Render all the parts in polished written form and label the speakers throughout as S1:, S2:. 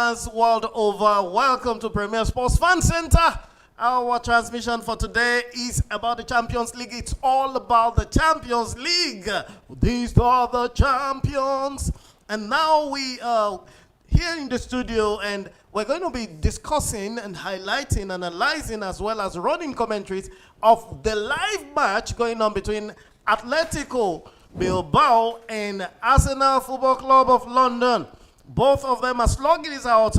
S1: fans world over, welcome to Premier Sports Fan Center. Our transmission for today is about the Champions League. It's all about the Champions League. These are the champions. And now we are here in the studio, and we're going to be discussing and highlighting, analyzing, as well as running commentaries of the live match going on between Atletico Bilbao and Arsenal Football Club of London. Both of them are slugging it out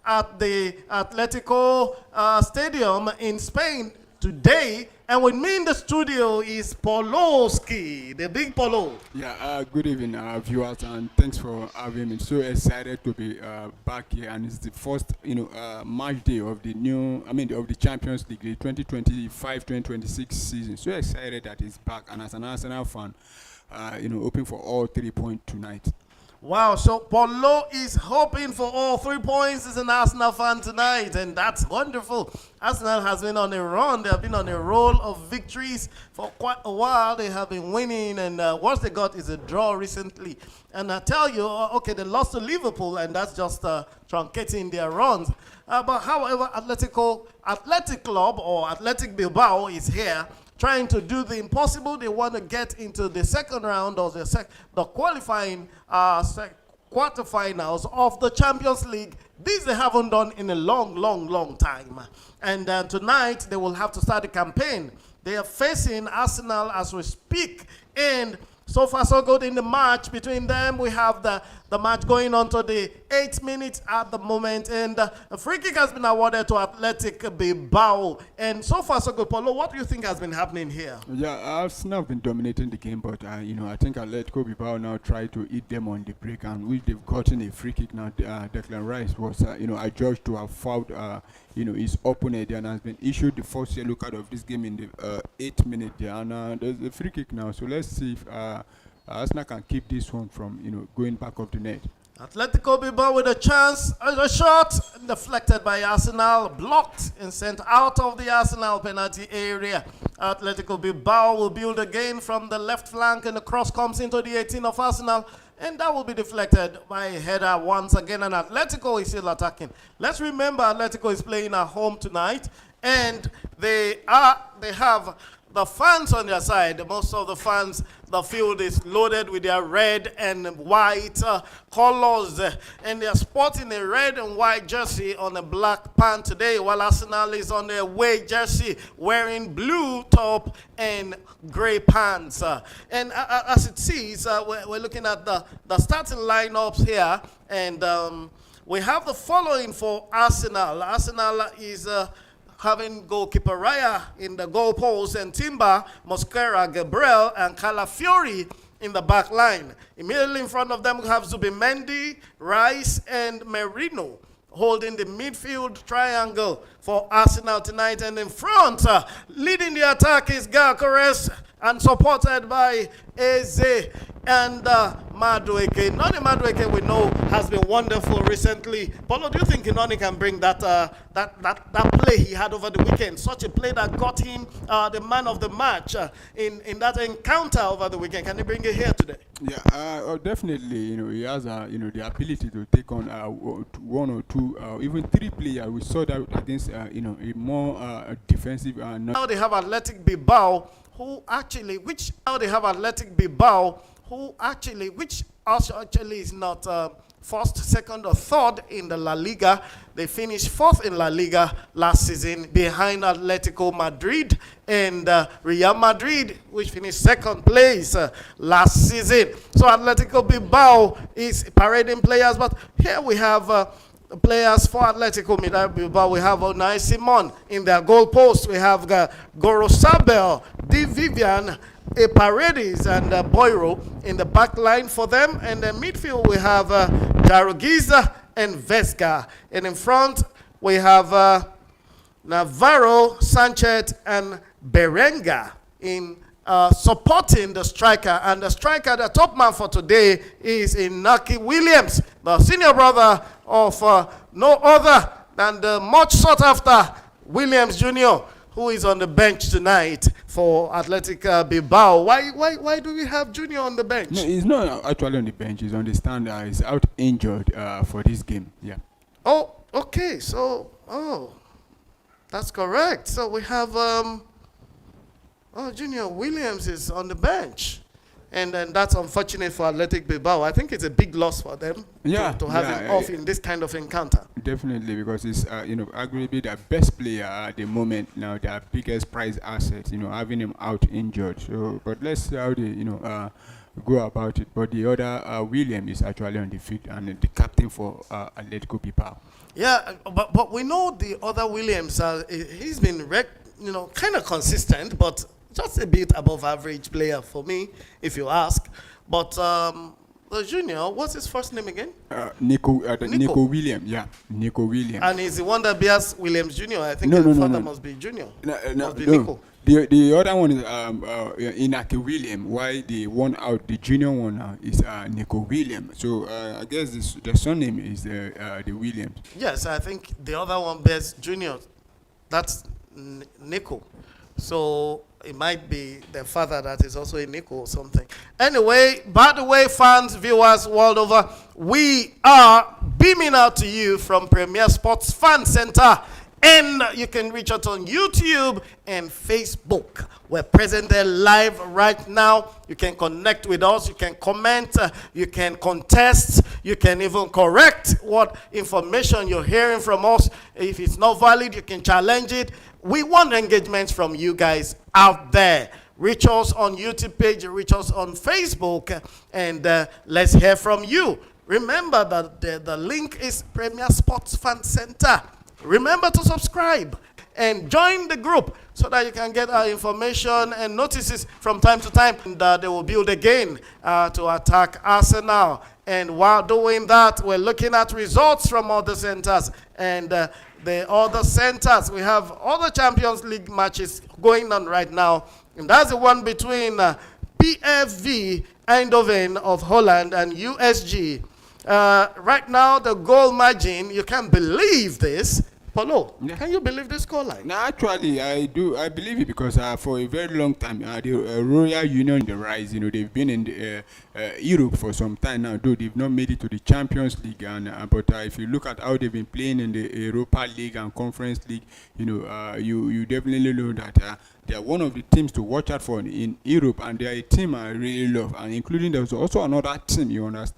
S1: at the Atletico Stadium in Spain today. And with me in the studio is Poloski, the big Polo.
S2: Yeah, good evening, viewers, and thanks for having me. So excited to be back here, and it's the first, match day of the of the Champions League, the 2025-2026 season. So excited that it's back, and as an Arsenal fan, hoping for all 3 points tonight.
S1: Wow, so Polo is hoping for all 3 points as an Arsenal fan tonight, and that's wonderful. Arsenal has been on a run. They have been on a roll of victories for quite a while. They have been winning, and what they got is a draw recently. And I tell you, okay, they lost to Liverpool, and that's just truncating their runs. But however, Athletic Club or Athletic Bilbao is here, trying to do the impossible. They want to get into the second round or the qualifying quarterfinals of the Champions League. This they haven't done in a long time. And tonight they will have to start the campaign. They are facing Arsenal as we speak, and so far so good in the match between them. We have the match going on to the 8th minute at the moment, and a free kick has been awarded to Athletic Bilbao. And so far so good. Paulo, what do you think has been happening here?
S2: Yeah, Arsenal have been dominating the game, but I think Atletico Bilbao now try to eat them on the break, and which they've gotten a free kick now. Declan Rice was adjudged to have fouled his opponent, and has been issued the first yellow card of this game in the 8th minute there, and there's a free kick now. So let's see if Arsenal can keep this one from going back of the net.
S1: Atletico Bilbao with a chance, a shot deflected by Arsenal, blocked and sent out of the Arsenal penalty area. Atletico Bilbao will build again from the left flank, and the cross comes into the 18 of Arsenal, and that will be deflected by a header once again, and Atletico is still attacking. Let's remember Atletico is playing at home tonight, and they have the fans on their side. Most of the fans, the field is loaded with their red and white colors, and they are sporting a red and white jersey on a black pant today, while Arsenal is on their away jersey wearing blue top and gray pants. And as it sees, we're looking at the starting lineups here, and we have the following for Arsenal. Arsenal is having goalkeeper Raya in the goal post, and Timber, Mosquera, Gabriel, and Calafiori in the back line. Immediately in front of them, we have Zubimendi, Rice, and Merino holding the midfield triangle for Arsenal tonight. And in front, leading the attack is Gyökeres, and supported by Eze and Madueke. Noni Madueke, we know, has been wonderful recently. Paulo, do you think Noni can bring that play he had over the weekend? Such a play that got him the man of the match in that encounter over the weekend. Can he bring it here today?
S2: Yeah, definitely. He has the ability to take on one or two, even three players. We saw that against a more defensive.
S1: Now they have Athletic Bilbao, which actually is not first, second, or third in the La Liga. They finished fourth in La Liga last season, behind Atletico Madrid and Real Madrid, which finished second place last season. So Atletico Bilbao is parading players, but here we have players for Atletico Bilbao. We have Unai Simon in their goal post. We have Gorosabel, Di Vivian, Paredes, and Boiro in the back line for them. And the midfield, we have Jarogiza and Vesga. And in front, we have Navarro, Sanchez, and Berenga in supporting the striker. And the striker, the top man for today, is Inaki Williams, the senior brother of no other than the much sought after Williams Jr., who is on the bench tonight for Athletic Bilbao. Why do we have Junior on the bench?
S2: No, he's not actually on the bench. He's on the stand. He's out injured for this game. Yeah.
S1: Oh, okay. So, that's correct. So we have Junior Williams is on the bench. And then that's unfortunate for Athletic Bilbao. I think it's a big loss for them to have him off in this kind of encounter.
S2: Definitely, because he's arguably the best player at the moment now, their biggest prize asset. Having him out injured. So, but let's see how they go about it. But the other William is actually on the field and the captain for Atletico Bilbao.
S1: Yeah, but we know the other Williams. He's been kind of consistent, but just a bit above average player for me, if you ask. But the junior, what's his first name again?
S2: Nico Williams. Yeah, Nico Williams.
S1: And he's the one that bears Williams Junior. I think his father must be Junior. Must be Nico.
S2: The other one is Inaki William. Why the one out, the junior one now is Nico William. So I guess the surname is the Williams.
S1: Yes, I think the other one bears Junior. That's Nico. So it might be the father that is also a Nico or something. Anyway, by the way, fans, viewers world over, we are beaming out to you from Premier Sports Fan Center. And you can reach out on YouTube and Facebook. We're present there live right now. You can connect with us. You can comment. You can contest. You can even correct what information you're hearing from us. If it's not valid, you can challenge it. We want engagements from you guys out there. Reach us on YouTube page. Reach us on Facebook. And let's hear from you. Remember that the link is Premier Sports Fan Center. Remember to subscribe and join the group so that you can get our information and notices from time to time. And they will build again to attack Arsenal. And while doing that, we're looking at results from other centers. And the other centers, we have other Champions League matches going on right now. And that's the one between PFV Eindhoven of Holland and USG. Right now, the goal margin, you can't believe this. Polo, can you believe this scoreline?
S2: No, actually, I do. I believe it because for a very long time, the Royal Union, the Rise, they've been in Europe for some time now, though they've not made it to the Champions League. But if you look at how they've been playing in the Europa League and Conference League, you definitely know that they are one of the teams to watch out for in Europe, and they are a team I really love. And including there's also another team,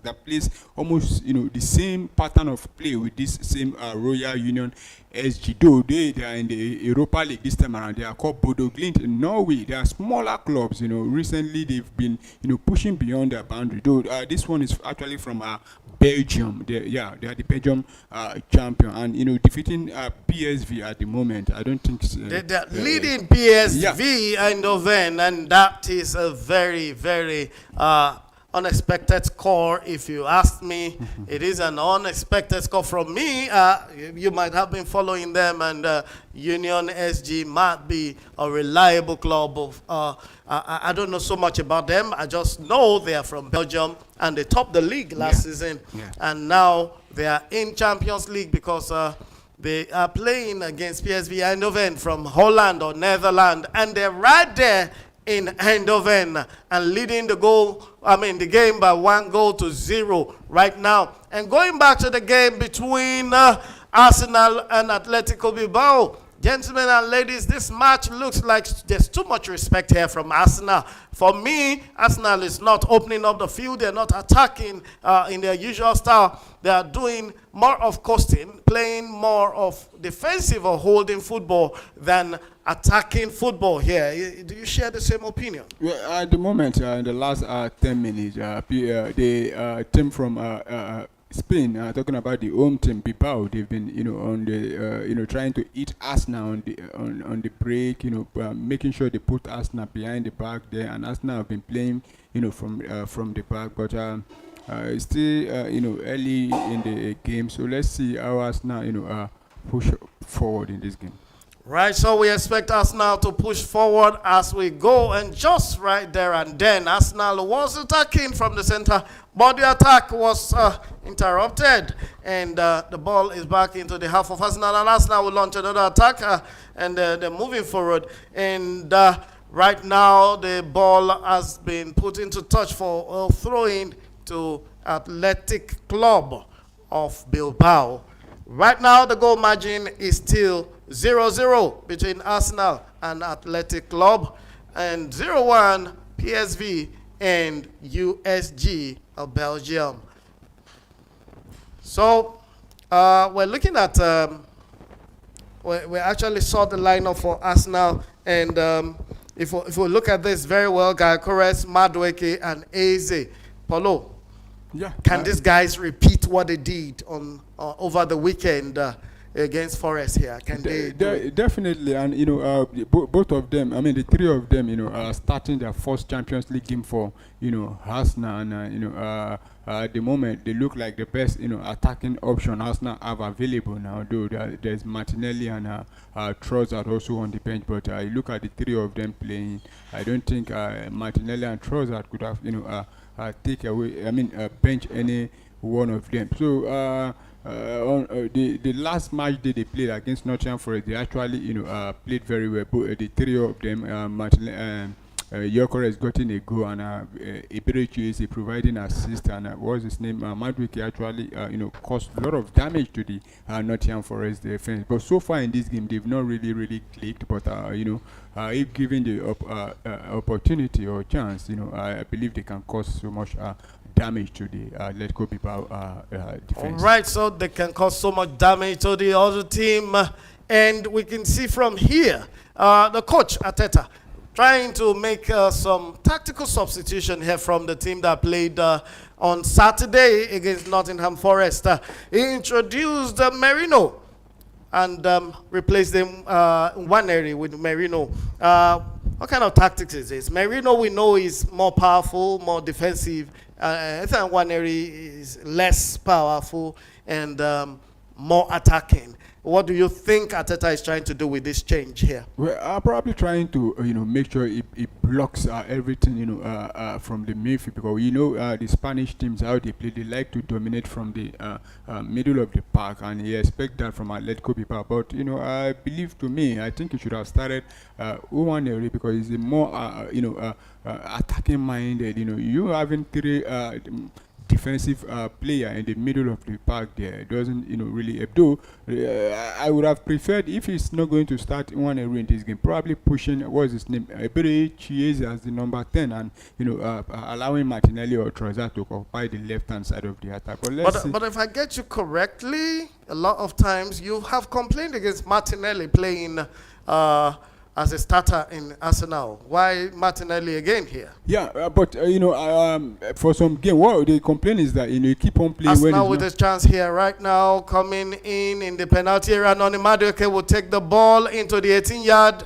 S2: that plays almost the same pattern of play with this same Royal Union SG. Though they are in the Europa League this time around, they are called Bodo Glimt in Norway. They are smaller clubs. Recently they've been pushing beyond their boundary. Though this one is actually from Belgium. They are the Belgium champion, and defeating PSV at the moment. I don't think
S1: they're leading PSV Eindhoven, and that is a very, very unexpected score, if you ask me. It is an unexpected score from me. You might have been following them, and Union SG might be a reliable club. I don't know so much about them. I just know they are from Belgium, and they topped the league last season. And now they are in Champions League because they are playing against PSV Eindhoven from Holland or Netherlands, and they're right there in Eindhoven and leading the game by 1-0 right now. And going back to the game between Arsenal and Atletico Bilbao, gentlemen and ladies, this match looks like there's too much respect here from Arsenal. For me, Arsenal is not opening up the field. They're not attacking in their usual style. They are doing more of coasting, playing more of defensive or holding football than attacking football here. Do you share the same opinion?
S2: Well, at the moment, in the last 10 minutes, the team from Spain, talking about the home team, Bilbao, they've been, on the, trying to eat Arsenal on the break, making sure they put Arsenal behind the back there, and Arsenal have been playing, from the back, but it's still, early in the game, so let's see how Arsenal, push forward in this game.
S1: Right, so we expect Arsenal to push forward as we go, and just right there and then, Arsenal was attacking from the center, but the attack was interrupted, and the ball is back into the half of Arsenal, and Arsenal will launch another attack, and they're moving forward, and right now the ball has been put into touch for throwing to Athletic Club of Bilbao. Right now, the goal margin is still 0-0 between Arsenal and Athletic Club, and 0-1 PSV and USG of Belgium. So we're looking at, we actually saw the lineup for Arsenal, and if we look at this very well, Gyökeres, Madueke, and Eze, Paulo,
S2: Yeah.
S1: can these guys repeat what they did on over the weekend against Forest here? Can they do it?
S2: Definitely, and both of them. I mean, the three of them, are starting their first Champions League game for Arsenal, and at the moment they look like the best attacking option Arsenal have available now. Though there's Martinelli and Trossard also on the bench, but you look at the three of them playing. I don't think Martinelli and Trossard could have take away. I mean, bench any one of them. So on the last match they played against Nottingham Forest, they actually played very well. But the three of them, Martin, Gyökeres has gotten a goal, and Eberechi is providing assist, and what's his name? Madueke actually caused a lot of damage to the Nottingham Forest defense. But so far in this game, they've not really clicked. But if given the opportunity or chance, I believe they can cause so much damage to the Atletico Bilbao defense.
S1: All right, so they can cause so much damage to the other team, and we can see from here the coach Arteta trying to make some tactical substitution here from the team that played on Saturday against Nottingham Forest. He introduced Merino and replaced him Nwaneri with Merino. What kind of tactics is this? Merino, we know, is more powerful, more defensive. I think Nwaneri is less powerful and more attacking. What do you think Arteta is trying to do with this change here?
S2: Well, I'm probably trying to make sure it blocks everything from the midfield, because the Spanish teams, how they play, they like to dominate from the middle of the park, and he expect that from Atletico Bilbao. But I believe, to me, I think he should have started Nwaneri, because he's a more attacking minded. You having three defensive player in the middle of the park there doesn't really though I would have preferred, if he's not going to start Nwaneri in this game, probably pushing what's his name, Eberechi as the number 10, and allowing Martinelli or Trossard to occupy the left hand side of the attack. But
S1: if I get you correctly, a lot of times you have complained against Martinelli playing as a starter in Arsenal. Why Martinelli again here?
S2: Yeah, but for some game, what they complain is that you keep on playing.
S1: Arsenal with a chance here right now, coming in the penalty area. Noni Madueke will take the ball into the 18-yard,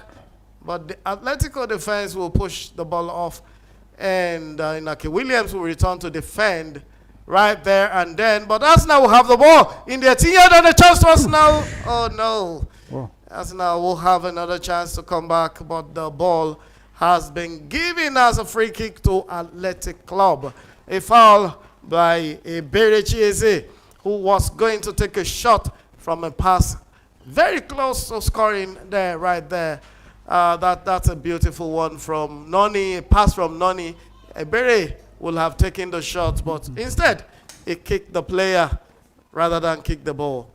S1: but the Atletico defense will push the ball off, and Inaki Williams will return to defend right there and then. But Arsenal will have the ball in the 18-yard, and a chance to Arsenal. Oh no.
S2: Oh.
S1: Arsenal will have another chance to come back, but the ball has been given as a free kick to Athletic Club. A foul by Eberechi, who was going to take a shot from a pass very close to scoring there, right there. That's a beautiful one from Noni, a pass from Noni. Ebere will have taken the shot, but instead he kicked the player rather than kick the ball.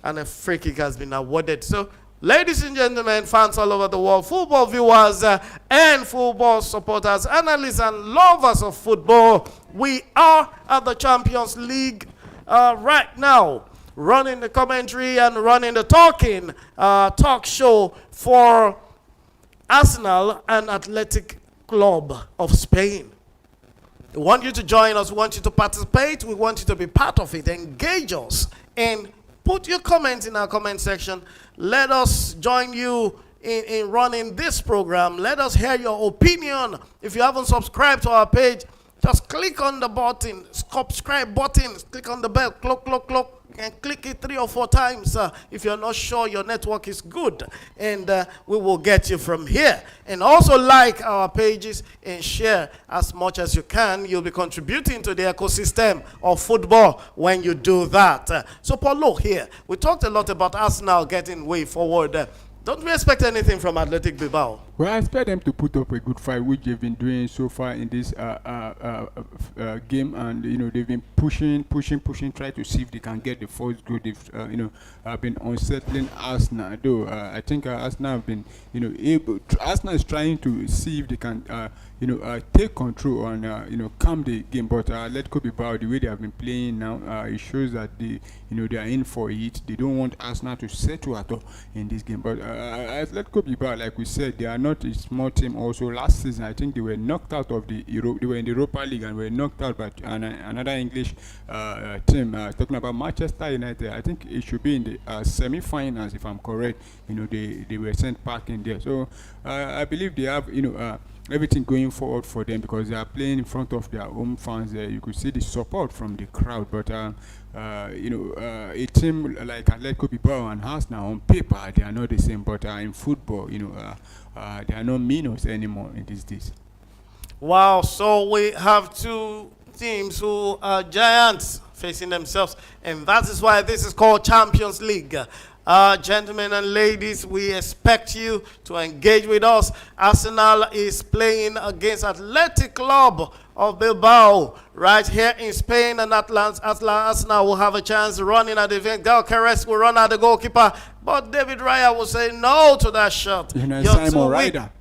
S1: And a free kick has been awarded. So, ladies and gentlemen, fans all over the world, football viewers and football supporters, analysts and lovers of football, we are at the Champions League right now, running the commentary and running the talk show for Arsenal and Athletic Club of Spain. We want you to join us. We want you to participate. We want you to be part of it. Engage us and put your comments in our comment section. Let us join you in running this program. Let us hear your opinion. If you haven't subscribed to our page, just click on the button, subscribe button, click on the bell, clock, and click it 3 or 4 times if you're not sure your network is good, and we will get you from here. And also like our pages and share as much as you can. You'll be contributing to the ecosystem of football when you do that. So Paulo here, we talked a lot about Arsenal getting way forward. Don't we expect anything from Athletic Bilbao?
S2: Well, I expect them to put up a good fight, which they've been doing so far in this game, and they've been pushing, try to see if they can get the first goal. They've been unsettling Arsenal, though. I think Arsenal have been able. Arsenal is trying to see if they can take control and calm the game. But let go be about the way they have been playing now. It shows that they are in for it. They don't want Arsenal to settle at all in this game. But let go be about, like we said, they are not a small team. Also, last season I think they were knocked out of the They were in the Europa League and were knocked out by another English team. Talking about Manchester United, I think it should be in the semi-finals if I'm correct. They were sent back in there. So I believe they have everything going forward for them because they are playing in front of their home fans. You could see the support from the crowd, but a team like Atletico Bilbao and Arsenal on paper they are not the same, but in football, they are not minnows anymore in these days.
S1: Wow, so we have two teams who are giants facing themselves, and that is why this is called Champions League. Gentlemen and ladies, we expect you to engage with us. Arsenal is playing against Athletic Club of Bilbao right here in Spain, and Arsenal will have a chance running at the event. Galcares will run at the goalkeeper, but David Raya will say no to that shot.
S2: Simon Ryder.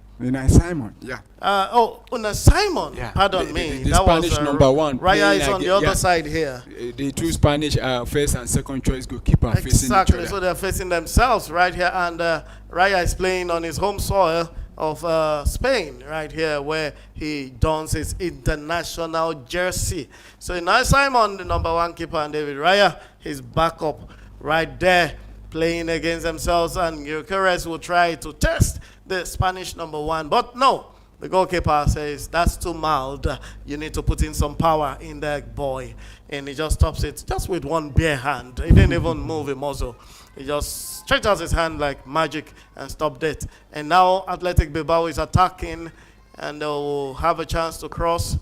S2: Simon, yeah.
S1: Unai Simon.
S2: Yeah.
S1: Pardon me.
S2: The Spanish number one.
S1: Raya is on the other side here.
S2: The two Spanish first and second choice goalkeeper facing each other.
S1: Exactly. So they're facing themselves right here, and Raya is playing on his home soil of Spain right here, where he dons his international jersey. So Unai Simon, the number one keeper, and David Raya, his backup right there, playing against themselves, and Gyökeres will try to test the Spanish number one, but no, the goalkeeper says that's too mild. You need to put in some power in there, boy, and he just stops it just with one bare hand. He didn't even move a muscle. He just stretched out his hand like magic and stopped it. And now Athletic Bilbao is attacking, and they will have a chance to cross.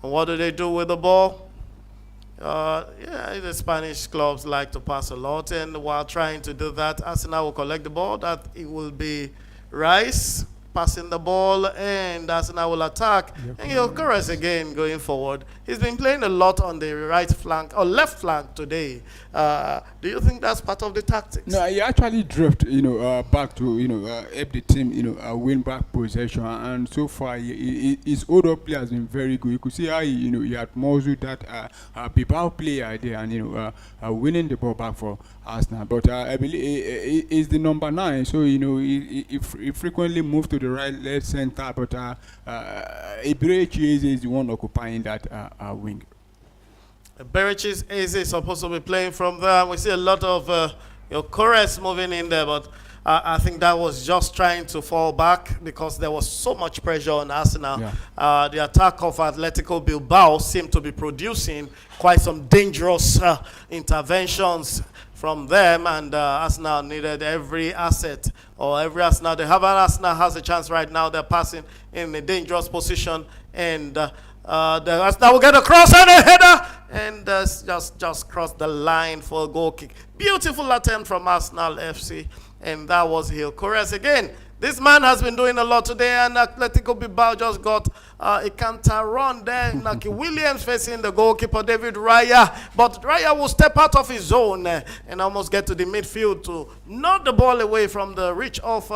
S1: And what do they do with the ball? The Spanish clubs like to pass a lot, and while trying to do that, Arsenal will collect the ball. That it will be Rice passing the ball, and Arsenal will attack. Yep. And Gyökeres again going forward. He's been playing a lot on the right flank or left flank today. Do you think that's part of the tactics?
S2: No, he actually drift, back to help the team, win back possession. And so far, his older player has been very good. You could see how he had Mozu, that Bilbao player there, and winning the ball back for Arsenal. But I believe he's the number 9, so he frequently moves to the right, left, center. But Ibrahim is the one occupying that wing.
S1: Berich is supposed to be playing from there. We see a lot of Gyökeres moving in there, but I think that was just trying to fall back because there was so much pressure on Arsenal. Yeah. The attack of Atletico Bilbao seemed to be producing quite some dangerous interventions from them, and Arsenal needed every asset, or every Arsenal. They have an Arsenal has a chance right now. They're passing in a dangerous position, and the Arsenal will get a cross and a header, and just crossed the line for a goal kick. Beautiful attempt from Arsenal FC, and that was Gyökeres again. This man has been doing a lot today, and Atletico Bilbao just got a counter run there. Naki Williams facing the goalkeeper, David Raya. But Raya will step out of his zone and almost get to the midfield to knock the ball away from the reach of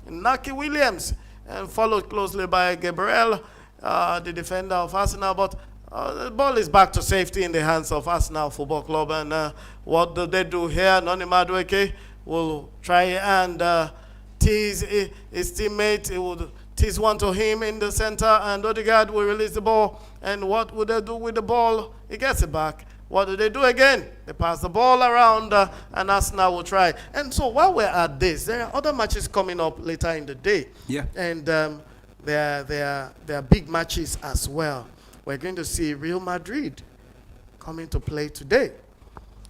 S1: Naki Williams, and followed closely by Gabriel, the defender of Arsenal. But the ball is back to safety in the hands of Arsenal Football Club. And what do they do here? Noni Madueke will try and tease his teammate. He would tease one to him in the center, and Odegaard will release the ball. And what would they do with the ball? He gets it back. What do they do again? They pass the ball around, and Arsenal will try. And so while we're at this, there are other matches coming up later in the day.
S2: Yeah.
S1: And there are big matches as well. We're going to see Real Madrid coming to play today.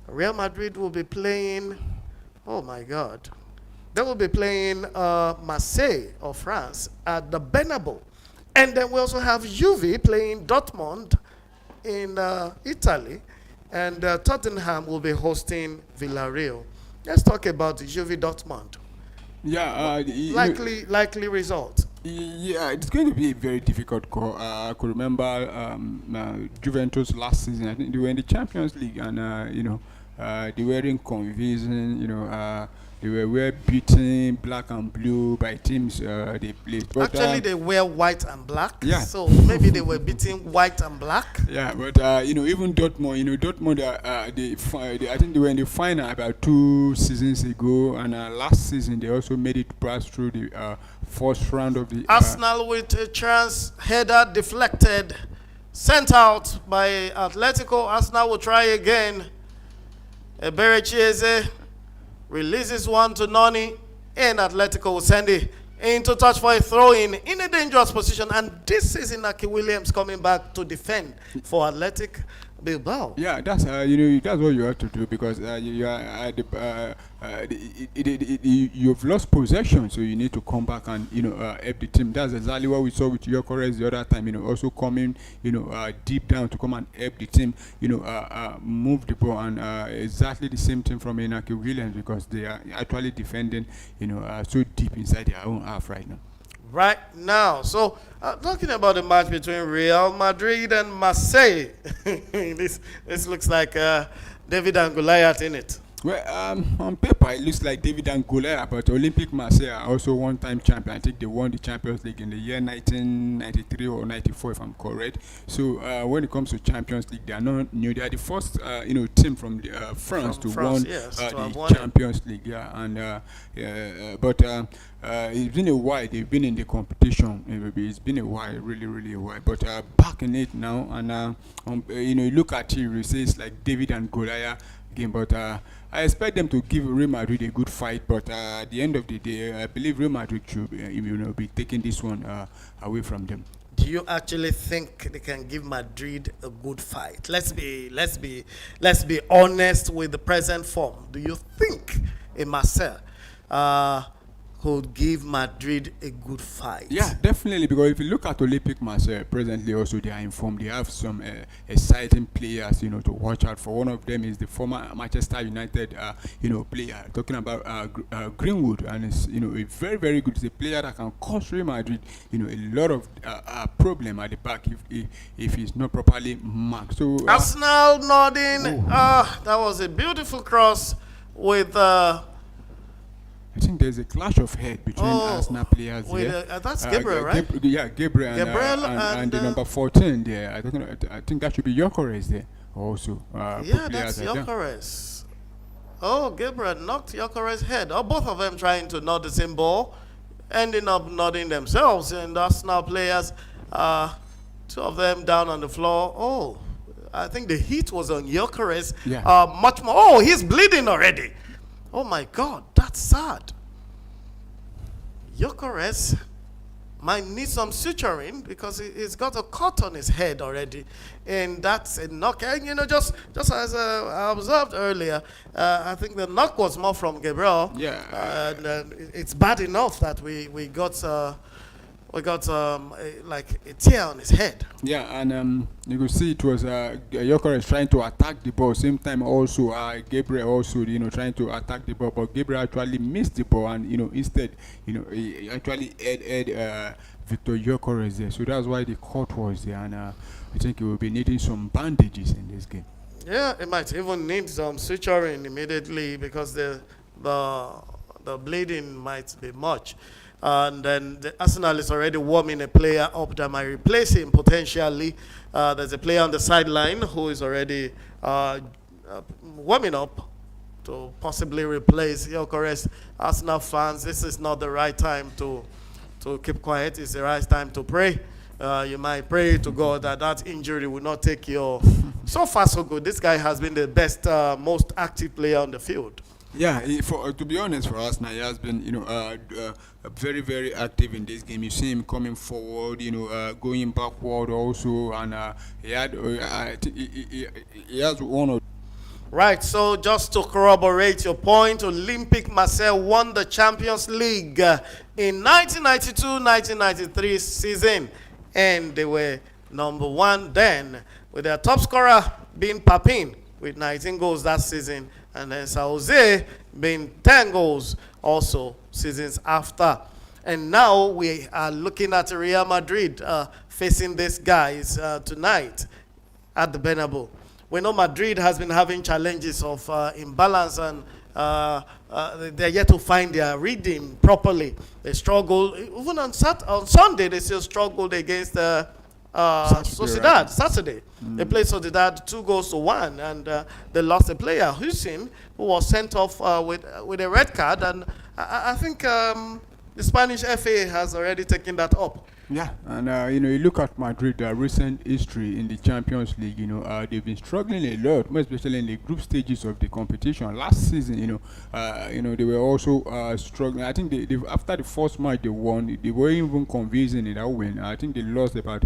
S1: Real Madrid will be playing, oh my God, they will be playing Marseille of France at the Bernabeu. And then we also have Juve playing Dortmund in Italy. And Tottenham will be hosting Villarreal. Let's talk about Juve Dortmund.
S2: Yeah.
S1: Likely result.
S2: Yeah, it's going to be a very difficult call. I could remember Juventus last season. I think they were in the Champions League, and they weren't convincing. They were beaten black and blue by teams they played. But
S1: Actually, they wear white and black.
S2: yeah.
S1: So maybe they were beating white and black.
S2: Yeah, but even Dortmund, I think they were in the final about 2 seasons ago, and last season they also made it pass through the first round of the.
S1: Arsenal with a chance, header deflected, sent out by Atletico. Arsenal will try again. Eberechieze releases one to Noni, and Atletico will send it into touch for a throw-in in a dangerous position. And this is Inaki Williams coming back to defend for Athletic Bilbao.
S2: Yeah, that's that's what you have to do, because you are at you've lost possession, so you need to come back and help the team. That's exactly what we saw with Gyökeres the other time. Also coming deep down to come and help the team. Move the ball, and exactly the same thing from Inaki Williams, because they are actually defending so deep inside their own half right now.
S1: Right now. So, talking about the match between Real Madrid and Marseille, this looks like David and Goliath in it.
S2: Well, on paper it looks like David and Goliath, but Olympic Marseille are also one-time champion. I think they won the Champions League in the year 1993 or 94, if I'm correct. So when it comes to Champions League, they are not new. They are the first, team from France to win the Champions League. Yeah, and but it's been a while. They've been in the competition. It's been a while, really, really a while. But back in it now, and you look at it, you say it's like David and Goliath game, but I expect them to give Real Madrid a good fight, but at the end of the day, I believe Real Madrid should be taking this one away from them.
S1: Do you actually think they can give Madrid a good fight? Let's be honest with the present form. Do you think a Marseille could give Madrid a good fight?
S2: Yeah, definitely, because if you look at Olympic Marseille presently, also they are informed. They have some exciting players, to watch out for. One of them is the former Manchester United, player. Talking about Greenwood, and it's a very, very good. It's a player that can cause Real Madrid, a lot of problem at the back if he's not properly marked. So
S1: Arsenal nodding. That was a beautiful cross with.
S2: I think there's a clash of head between Arsenal players here.
S1: That's Gabriel, right?
S2: Gabriel and the number 14 there. I think that should be Gyökeres there also.
S1: Yeah, that's Gyökeres. Oh, Gabriel knocked Gyökeres' head. Both of them trying to nod the same ball, ending up nodding themselves. And Arsenal players, two of them down on the floor. Oh, I think the heat was on Gyökeres.
S2: Yeah.
S1: Much more. Oh, he's bleeding already. Oh my God, that's sad. Gyökeres might need some suturing because he's got a cut on his head already, and that's a knock. And just as I observed earlier, I think the knock was more from Gabriel.
S2: Yeah.
S1: And it's bad enough that we got like a tear on his head.
S2: Yeah, and you could see it was Gyökeres trying to attack the ball. Same time also Gabriel also trying to attack the ball, but Gabriel actually missed the ball, and instead he actually had Victor Gyökeres there. So that's why the cut was there, and I think he will be needing some bandages in this game.
S1: Yeah, it might even need some suturing immediately because the bleeding might be much. And then the Arsenal is already warming a player up that might replace him potentially. There's a player on the sideline who is already warming up to possibly replace Gyökeres. Arsenal fans, this is not the right time to keep quiet. It's the right time to pray. You might pray to God that injury will not take you. So far, so good. This guy has been the best, most active player on the field.
S2: Yeah, to be honest, for us now, he has been, very, very active in this game. You see him coming forward, going backward also, and he has one or.
S1: Right, so just to corroborate your point, Olympic Marseille won the Champions League in 1992-1993 season, and they were number one then, with their top scorer being Papin with 19 goals that season, and then Sauzé being 10 goals also seasons after. And now we are looking at Real Madrid facing these guys tonight at the Bernabeu. We know Madrid has been having challenges of imbalance, and they're yet to find their rhythm properly. They struggle. Even on Sunday, they still struggled against Sociedad. Saturday. They played Sociedad 2-1, and they lost a player, Hussein, who was sent off with a red card. And I think the Spanish FA has already taken that up.
S2: Yeah, and you look at Madrid, recent history in the Champions League. They've been struggling a lot, more especially in the group stages of the competition. Last season, they were also struggling. I think they after the first match they won, they weren't even convincing in that win. I think they lost about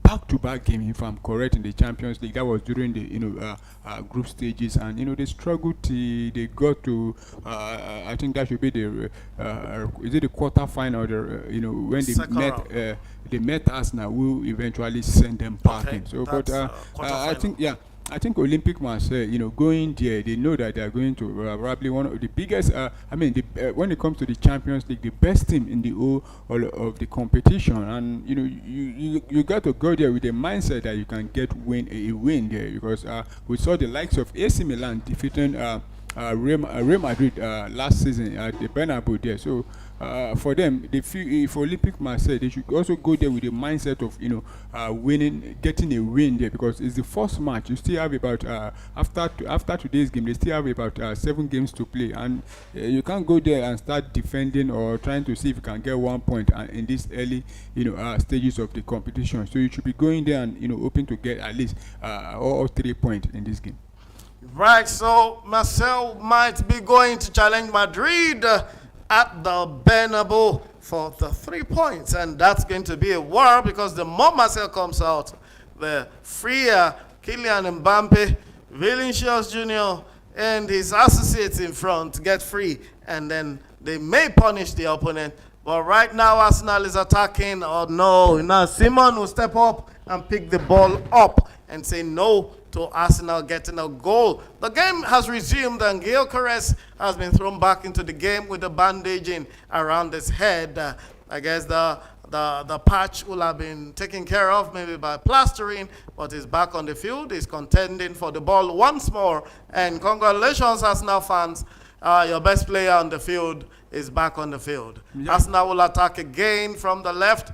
S2: back-to-back game, if I'm correct, in the Champions League. That was during the group stages, and they struggled till they got to I think that should be the is it the quarter final, when they met Arsenal, who eventually sent them packing. So, but I think Olympic Marseille, going there, they know that they are going to probably one of the biggest. When it comes to the Champions League, the best team in the whole of the competition, and you got to go there with the mindset that you can get a win there, because we saw the likes of AC Milan defeating Real Madrid last season at the Bernabeu there. So for them, for Olympic Marseille, they should also go there with the mindset of winning, getting a win there, because it's the first match. You still have about after today's game, they still have about 7 games to play, and you can't go there and start defending or trying to see if you can get 1 point in this early stages of the competition. So you should be going there and hoping to get at least all 3 points in this game.
S1: Right, so Marcel might be going to challenge Madrid at the Bernabeu for the 3 points, and that's going to be a war, because the more Marcel comes out, the freer Kylian Mbappe, Vinicius Jr., and his associates in front get free, and then they may punish the opponent. But right now, Arsenal is attacking. Oh no, now Simon will step up and pick the ball up and say no to Arsenal getting a goal. The game has resumed, and Gil Corres has been thrown back into the game with the bandaging around his head. I guess the patch will have been taken care of maybe by plastering, but he's back on the field. He's contending for the ball once more. And congratulations, Arsenal fans. Your best player on the field is back on the field. Yeah. Arsenal will attack again from the left,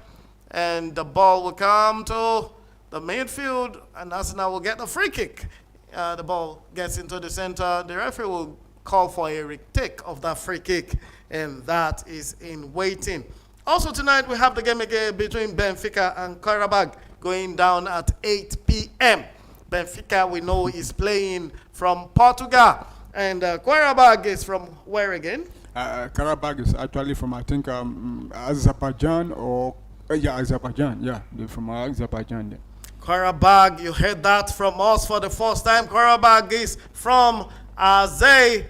S1: and the ball will come to the midfield, and Arsenal will get the free kick. The ball gets into the center. The referee will call for a retake of that free kick, and that is in waiting. Also tonight, we have the game again between Benfica and Qarabag going down at 8 p.m. Benfica, we know, is playing from Portugal, and Qarabag is from where again?
S2: Qarabag is actually from, I think, Azerbaijan, or Azerbaijan. Yeah, they're from Azerbaijan. Yeah.
S1: Qarabag, you heard that from us for the first time. Qarabag is from Azerbaijan,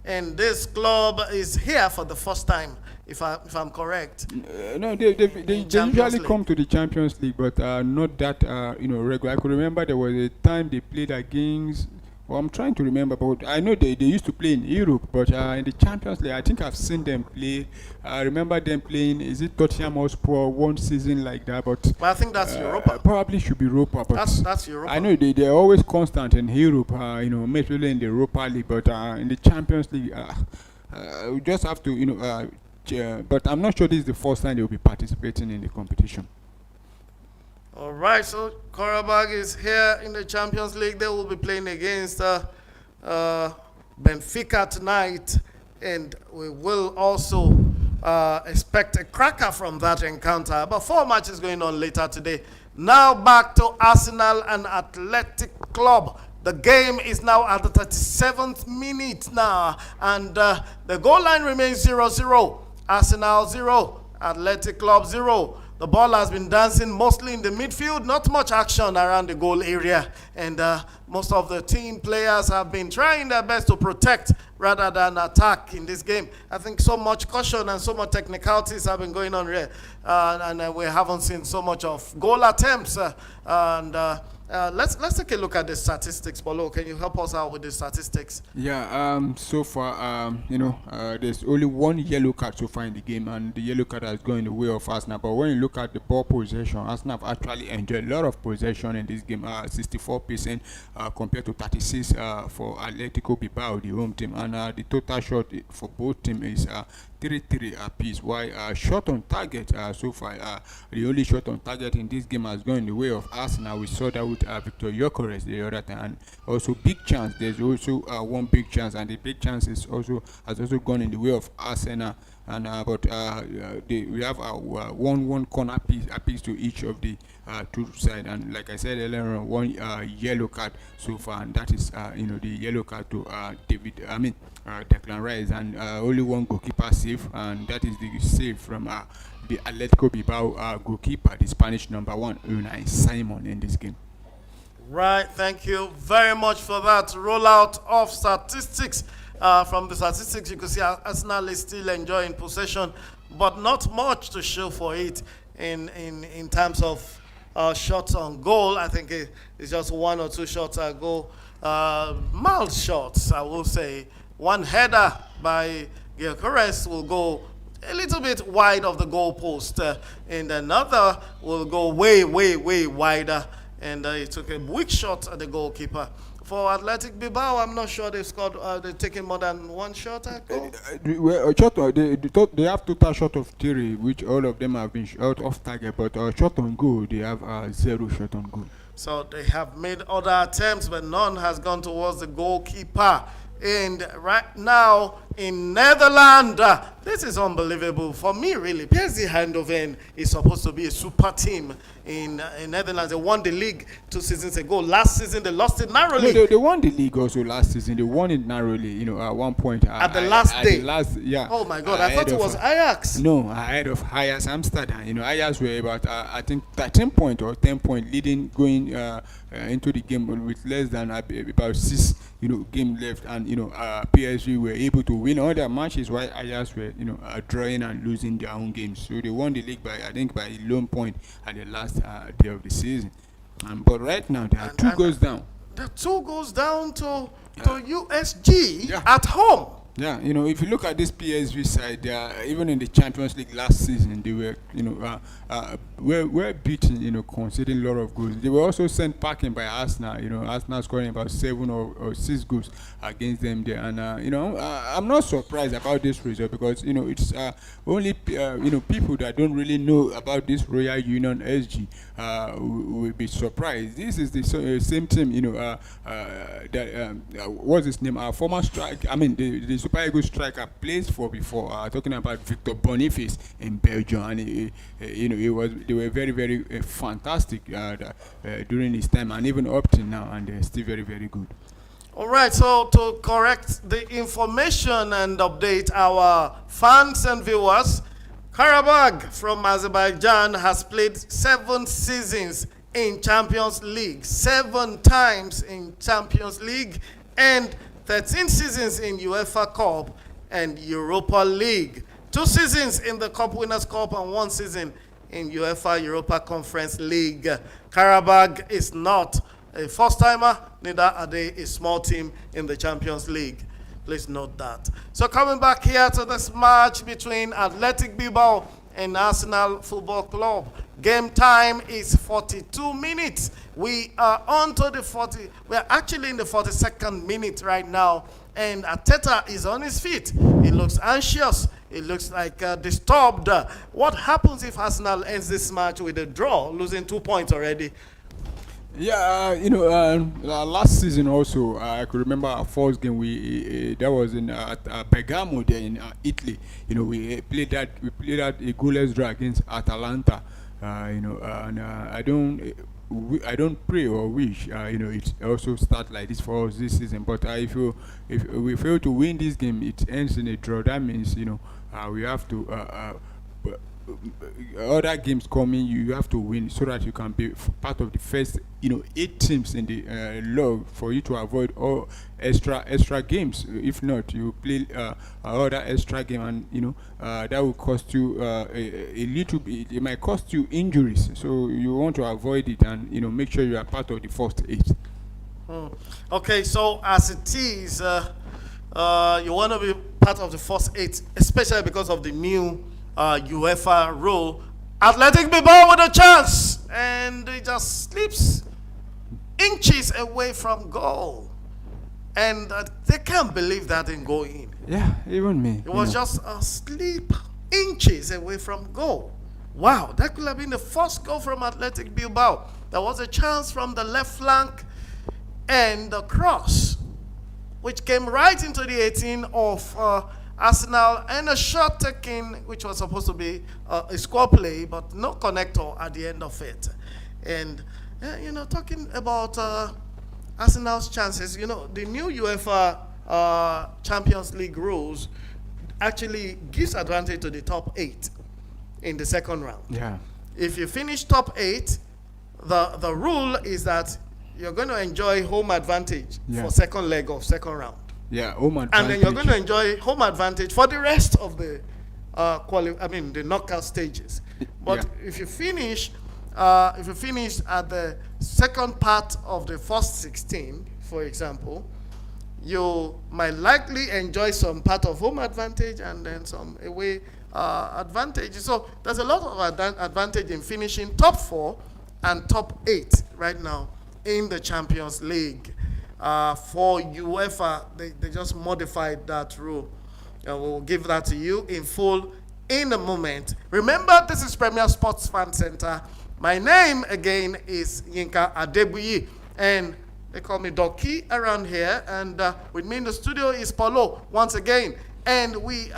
S1: and this club is here for the first time, if I'm correct.
S2: No, they usually come to the Champions League, but not that regular. I could remember there was a time they played against. Well, I'm trying to remember, but I know they used to play in Europe, but in the Champions League, I think I've seen them play. I remember them playing, is it Tottenham Hotspur, one season like that, but
S1: I think that's Europa.
S2: Probably should be Europa, but
S1: that's Europa.
S2: I know they're always constant in Europe, maybe in the Europa League, but in the Champions League, we just have to, but I'm not sure this is the first time they'll be participating in the competition.
S1: All right, so Qarabag is here in the Champions League. They will be playing against Benfica tonight, and we will also expect a cracker from that encounter. About 4 matches going on later today. Now back to Arsenal and Athletic Club. The game is now at the 37th minute now, and the goal line remains 0-0. Arsenal 0, Athletic Club 0. The ball has been dancing mostly in the midfield, not much action around the goal area. And most of the team players have been trying their best to protect rather than attack in this game. I think so much caution and so much technicalities have been going on here. And we haven't seen so much of goal attempts. Let's take a look at the statistics. Paulo, can you help us out with the statistics?
S2: Yeah, so far, there's only one yellow card so far in the game, and the yellow card has gone in the way of Arsenal. But when you look at the ball possession, Arsenal have actually enjoyed a lot of possession in this game, 64% compared to 36 for Atletico Bilbao, the home team, and the total shot for both teams is 3-3 apiece. While shot on target so far, the only shot on target in this game has gone in the way of Arsenal. We saw that with Victor Gyökeres the other time, and also big chance. There's also one big chance, and the big chance has also gone in the way of Arsenal. And we have one corner piece to each of the two sides, and like I said earlier on, one yellow card so far, and that is the yellow card to Declan Rice, and only one goalkeeper save, and that is the save from the Atletico Bilbao goalkeeper, the Spanish #1, Unai Simon, in this game.
S1: Right, thank you very much for that rollout of statistics. From the statistics, you can see Arsenal is still enjoying possession, but not much to show for it in terms of shots on goal. I think it's just one or two shots on goal. Mild shots, I will say. One header by Gyökeres will go a little bit wide of the goal post, and another will go way, way, way wider. And he took a weak shot at the goalkeeper. For Athletic Bilbao, I'm not sure they've scored. They've taken more than one shot at goal.
S2: They have total shot of 3, which all of them have been shot off target. But shot on goal, they have 0 shot on goal.
S1: So they have made other attempts, but none has gone towards the goalkeeper. And right now in Netherlands, this is unbelievable for me, really. PSV Eindhoven is supposed to be a super team in Netherlands. They won the league 2 seasons ago. Last season they lost it narrowly.
S2: No, they won the league also last season. They won it narrowly, at one point.
S1: At the last day.
S2: Yeah.
S1: Oh my God! I thought it was Ajax.
S2: No, ahead of Ajax Amsterdam. Ajax were about I think 13 point or 10 point leading going into the game with less than about 6 game left, and PSG were able to win all their matches while Ajax were drawing and losing their own games. So they won the league by a lone point at the last day of the season. But right now there are 2 goals down.
S1: The 2 goes down to USG at home.
S2: Yeah, if you look at this PSV side, even in the Champions League last season, they were, were beaten, conceding a lot of goals. They were also sent packing by Arsenal. Arsenal scoring about 7 or 6 goals against them there. And, I'm not surprised about this result because, it's only, people that don't really know about this Royal Union SG will be surprised. This is the same team, what's his name? Our former the Super Eagles striker plays for before. Talking about Victor Boniface in Belgium, and they were very, very fantastic during his time, and even up till now, and they're still very, very good.
S1: All right, so to correct the information and update our fans and viewers, Karabakh from Azerbaijan has played 7 seasons in Champions League, 7 times in Champions League, and 13 seasons in UEFA Cup and Europa League. 2 seasons in the Cup Winners' Cup and 1 season in UEFA Europa Conference League. Karabakh is not a first-timer, neither are they a small team in the Champions League. Please note that. So coming back here to this match between Athletic Bilbao and Arsenal Football Club. Game time is 42 minutes. We are on to we're actually in the 42nd minute right now, and Arteta is on his feet. He looks anxious. It looks like disturbed. What happens if Arsenal ends this match with a draw, losing 2 points already?
S2: Yeah, last season also, I could remember our first game. That was in Bergamo there in Italy. We played that a goalless draw against Atalanta. And I don't pray or wish it also start like this for us this season. But if we fail to win this game, it ends in a draw. That means we have to other games coming, you have to win so that you can be part of the first 8 teams in the log, for you to avoid all extra games. If not, you play other extra game, and that will cost you a little bit. It might cost you injuries, so you want to avoid it, and make sure you are part of the first 8.
S1: Okay, so as it is, you want to be part of the first 8, especially because of the new UEFA rule. Athletic Bilbao with a chance, and it just slips inches away from goal, and they can't believe that didn't go in.
S2: Yeah, even me.
S1: It was just a slip inches away from goal. Wow, that could have been the first goal from Athletic Bilbao. There was a chance from the left flank, and the cross, which came right into the 18 of Arsenal, and a shot taken, which was supposed to be a score play, but no connector at the end of it. And, talking about Arsenal's chances, the new UEFA Champions League rules actually gives advantage to the top 8 in the second round.
S2: Yeah.
S1: If you finish top 8, the rule is that you're going to enjoy home advantage for second leg of second round.
S2: Yeah, home advantage.
S1: And then you're going to enjoy home advantage for the rest of the the knockout stages. But if you finish at the second part of the first 16, for example, you might likely enjoy some part of home advantage and then some away advantage. So there's a lot of advantage in finishing top 4 and top 8 right now in the Champions League. For UEFA, they just modified that rule. We'll give that to you in full in a moment. Remember, this is Premier Sports Fan Center. My name again is Yinka Adebuyi, and they call me Doki around here. And with me in the studio is Paulo once again. And we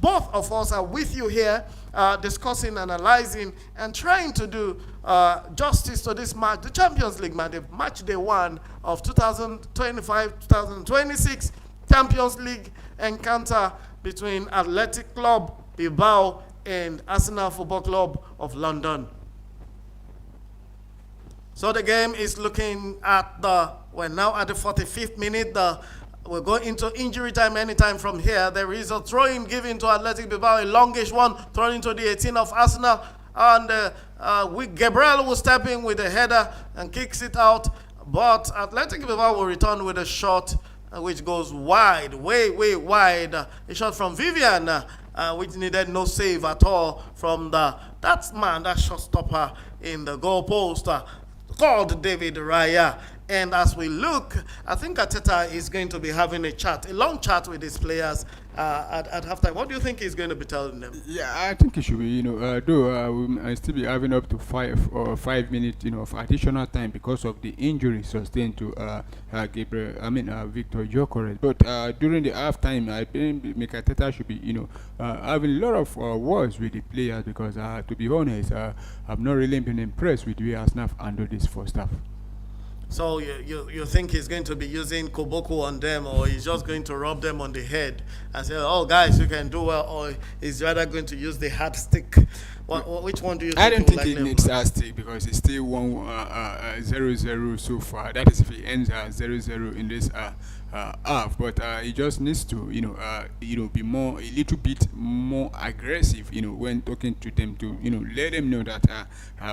S1: both of us are with you here discussing, analyzing, and trying to do justice to this match, the Champions League match, the match day 1 of 2025-2026 Champions League encounter between Athletic Club Bilbao and Arsenal Football Club of London. So the game is looking at we're now at the 45th minute. We're going into injury time anytime from here. There is a throw-in given to Athletic Bilbao, a longish one thrown into the 18 of Arsenal. And Gabriel will step in with a header and kicks it out. But Athletic Bilbao will return with a shot which goes wide, way wide. A shot from Vivian, which needed no save at all from that shot stopper in the goal post, called David Raya. And as we look, I think Arteta is going to be having a long chat with his players at halftime. What do you think he's going to be telling them?
S2: Yeah, I think it should be, though we might still be having up to 5 minutes, of additional time because of the injury sustained to Victor Gyökeres. But during the halftime, I think Arteta should be, having a lot of words with the players because, to be honest, I've not really been impressed with the way Arsenal handled this first half.
S1: So you think he's going to be using Koboko on them, or he's just going to rub them on the head and say, "Oh, guys, you can do well," or he's rather going to use the hard stick? Which one do you think?
S2: I don't think he needs hard stick because it's still 1-0-0 so far. That is if he ends 0-0 in this half, but he just needs to be a little bit more aggressive when talking to them, to let them know that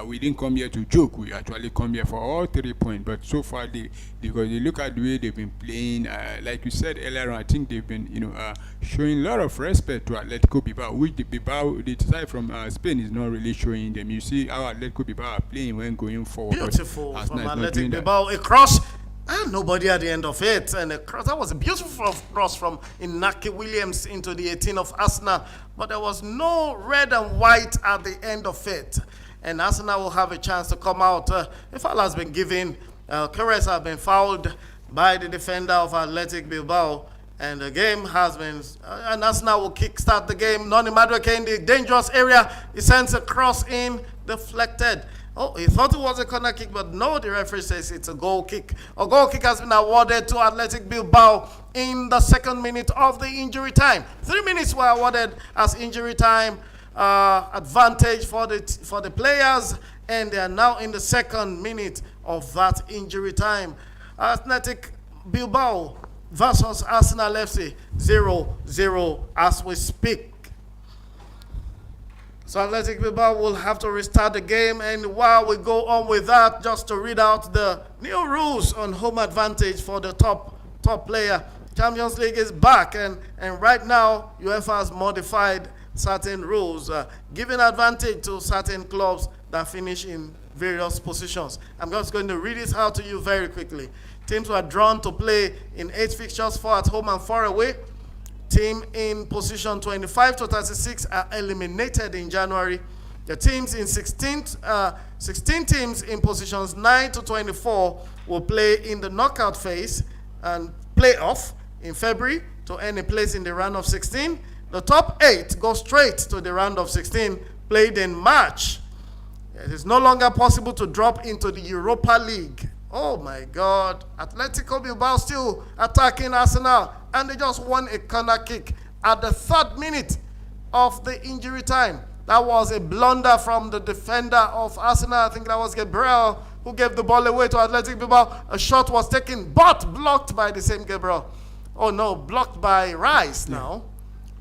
S2: we didn't come here to joke, we actually come here for all 3 points. But so far because you look at the way they've been playing, like you said earlier on, I think they've been showing a lot of respect to Atletico Bilbao, which the side from Spain is not really showing them. You see how Atletico Bilbao are playing when going forward.
S1: Beautiful from Athletic Bilbao, a cross. And nobody at the end of it. And that was a beautiful cross from Inaki Williams into the 18 of Arsenal. But there was no red and white at the end of it. And Arsenal will have a chance to come out. A foul has been given. Gyökeres has been fouled by the defender of Athletic Bilbao. And the game has been... and Arsenal will kickstart the game. Noni Madueke in the dangerous area. He sends a cross in, deflected. Oh, he thought it was a corner kick, but no, the referee says it's a goal kick. A goal kick has been awarded to Athletic Bilbao in the second minute of the injury time. 3 minutes were awarded as injury time. advantage for the players, and they are now in the second minute of that injury time. Athletic Bilbao versus Arsenal FC 0-0 as we speak. So Athletic Bilbao will have to restart the game, and while we go on with that, just to read out the new rules on home advantage for the top player. Champions League is back, and right now UEFA has modified certain rules, giving advantage to certain clubs that finish in various positions. I'm just going to read this out to you very quickly. Teams were drawn to play in 8 fixtures, 4 at home and 4 away. Team in position 25 to 36 are eliminated in January. The teams in 16 teams in positions 9 to 24 will play in the knockout phase and playoff in February to earn a place in the round of 16. The top 8 go straight to the round of 16, played in March. It is no longer possible to drop into the Europa League. Oh my God. Atletico Bilbao still attacking Arsenal, and they just won a corner kick at the 3rd minute of the injury time. That was a blunder from the defender of Arsenal. I think that was Gabriel who gave the ball away to Athletic Bilbao. A shot was taken, but blocked by the same Gabriel. Oh no, blocked by Rice now.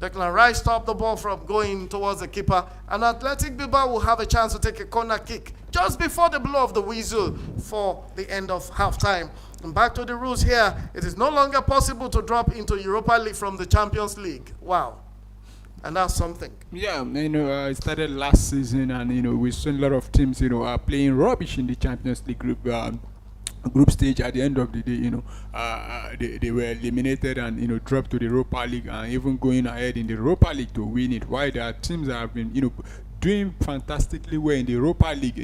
S1: Declan Rice stopped the ball from going towards the keeper, and Athletic Bilbao will have a chance to take a corner kick just before the blow of the whistle for the end of halftime. And back to the rules here. It is no longer possible to drop into Europa League from the Champions League. Wow. And that's something.
S2: Yeah, it started last season, and we've seen a lot of teams, are playing rubbish in the Champions League group stage. At the end of the day, they were eliminated and dropped to the Europa League, and even going ahead in the Europa League to win it. Why there are teams that have been doing fantastically well in the Europa League,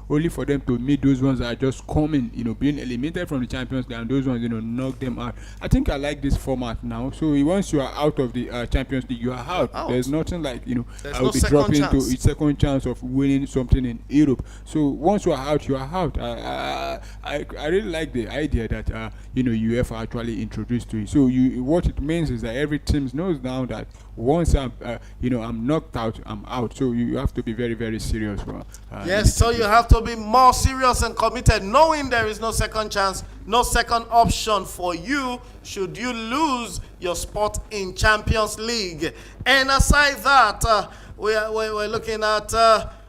S2: only for them to meet those ones that are just coming, being eliminated from the Champions League, and those ones, knock them out. I think I like this format now. So once you are out of the Champions League, you are out. There's nothing like, I will be dropping to a second chance of winning something in Europe. So once you are out, you are out. I really like the idea that, UEFA actually introduced to it. So what it means is that every team knows now that once I'm knocked out, I'm out. So you have to be very, very serious.
S1: Yes, so you have to be more serious and committed, knowing there is no second chance, no second option for you should you lose your spot in Champions League. And aside that, we're looking at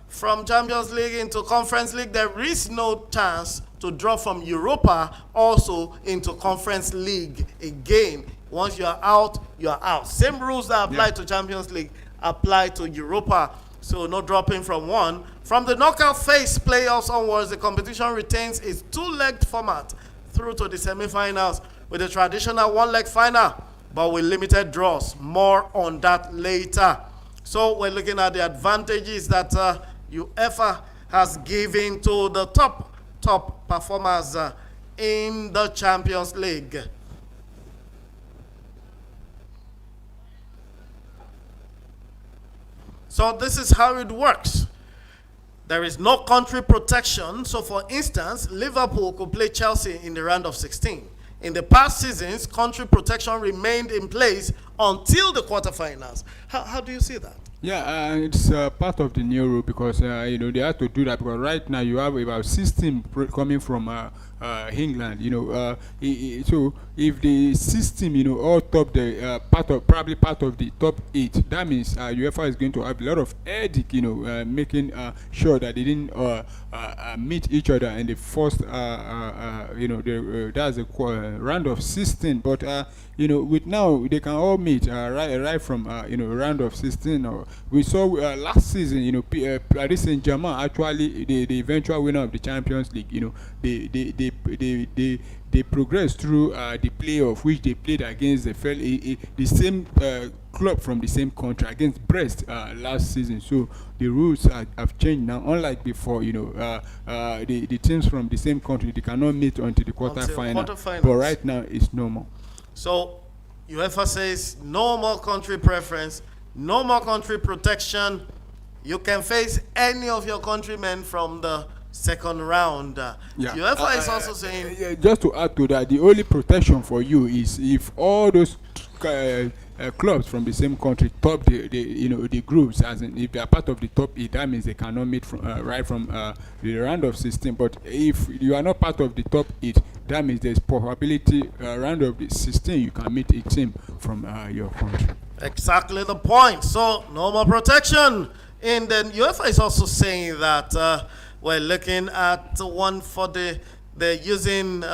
S1: from Champions League into Conference League. There is no chance to drop from Europa also into Conference League again. Once you are out, you are out. Same rules that apply to Champions League apply to Europa. So no dropping from one. From the knockout phase playoffs onwards, the competition retains its 2-legged format through to the semifinals with a traditional 1-leg final, but with limited draws. More on that later. So we're looking at the advantages that UEFA has given to the top performers in the Champions League. So this is how it works. There is no country protection. So for instance, Liverpool could play Chelsea in the round of 16. In the past seasons, country protection remained in place until the quarterfinals. How do you see that?
S2: Yeah, it's part of the new rule because they have to do that because right now you have about 16 coming from England. So if the system all top the probably part of the top 8, that means UEFA is going to have a lot of headache, making sure that they didn't meet each other in the first that's a round of 16. But with now they can all meet right from round of 16. Or we saw last season, Paris Saint-Germain actually the eventual winner of the Champions League. They progressed through the playoff, which they played against the same club from the same country against Brest last season. So the rules have changed now. Unlike before, the teams from the same country, they cannot meet until the quarterfinal. But right now, it's no more.
S1: So UEFA says no more country preference, no more country protection. You can face any of your countrymen from the second round. UEFA is also saying...
S2: just to add to that, the only protection for you is if all those clubs from the same country top the groups. As in, if they are part of the top 8, that means they cannot meet from right from the round of 16. But if you are not part of the top 8, that means there's probability round of the 16 you can meet a team from your country.
S1: Exactly the point. So no more protection. And then UEFA is also saying that we're looking at one for they're using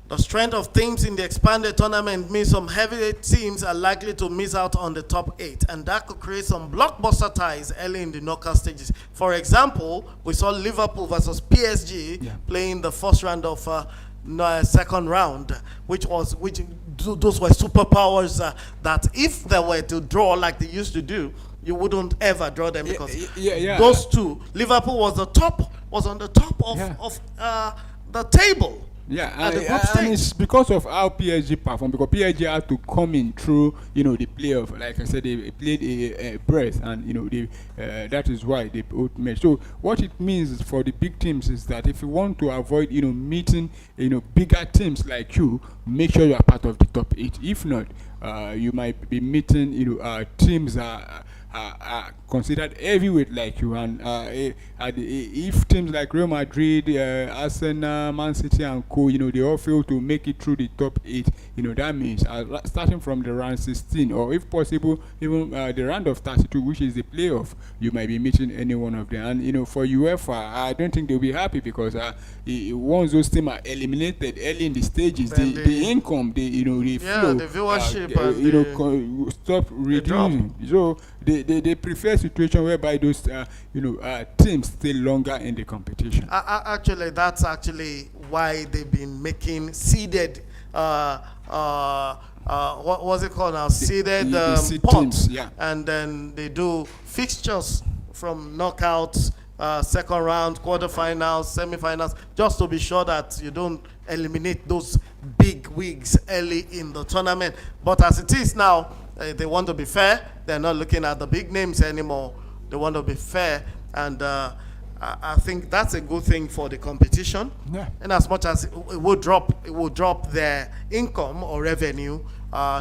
S1: the strength of teams in the expanded tournament means some heavyweight teams are likely to miss out on the top 8, and that could create some blockbuster ties early in the knockout stages. For example, we saw Liverpool versus PSG playing the first round of second round, which those were superpowers that if they were to draw like they used to do, you wouldn't ever draw them because those two, Liverpool was on the top of the table.
S2: Yeah, and it's because of how PSG performed. Because PSG had to come in through, the playoff. Like I said, they played a breath, and that is why they both made. So what it means for the big teams is that if you want to avoid, meeting, bigger teams like you, make sure you are part of the top 8. If not, you might be meeting, teams are considered heavyweight like you, and if teams like Real Madrid, Arsenal, Man City and co, they all fail to make it through the top 8, that means starting from the round 16, or if possible even the round of 32, which is the playoff, you might be meeting any one of them. And for UEFA, I don't think they'll be happy, because once those teams are eliminated early in the stages, the income, the flow,
S1: the viewership,
S2: stop reducing. So they prefer a situation whereby those teams stay longer in the competition.
S1: Actually, that's actually why they've been making seeded what was it called now? Seeded
S2: seed
S1: pots,
S2: teams,
S1: and then they do fixtures from knockouts, second round, quarterfinals, semifinals, just to be sure that you don't eliminate those big wigs early in the tournament. But as it is now, they want to be fair. They're not looking at the big names anymore. They want to be fair, and I think that's a good thing for the competition.
S2: Yeah.
S1: And as much as it will drop their income or revenue,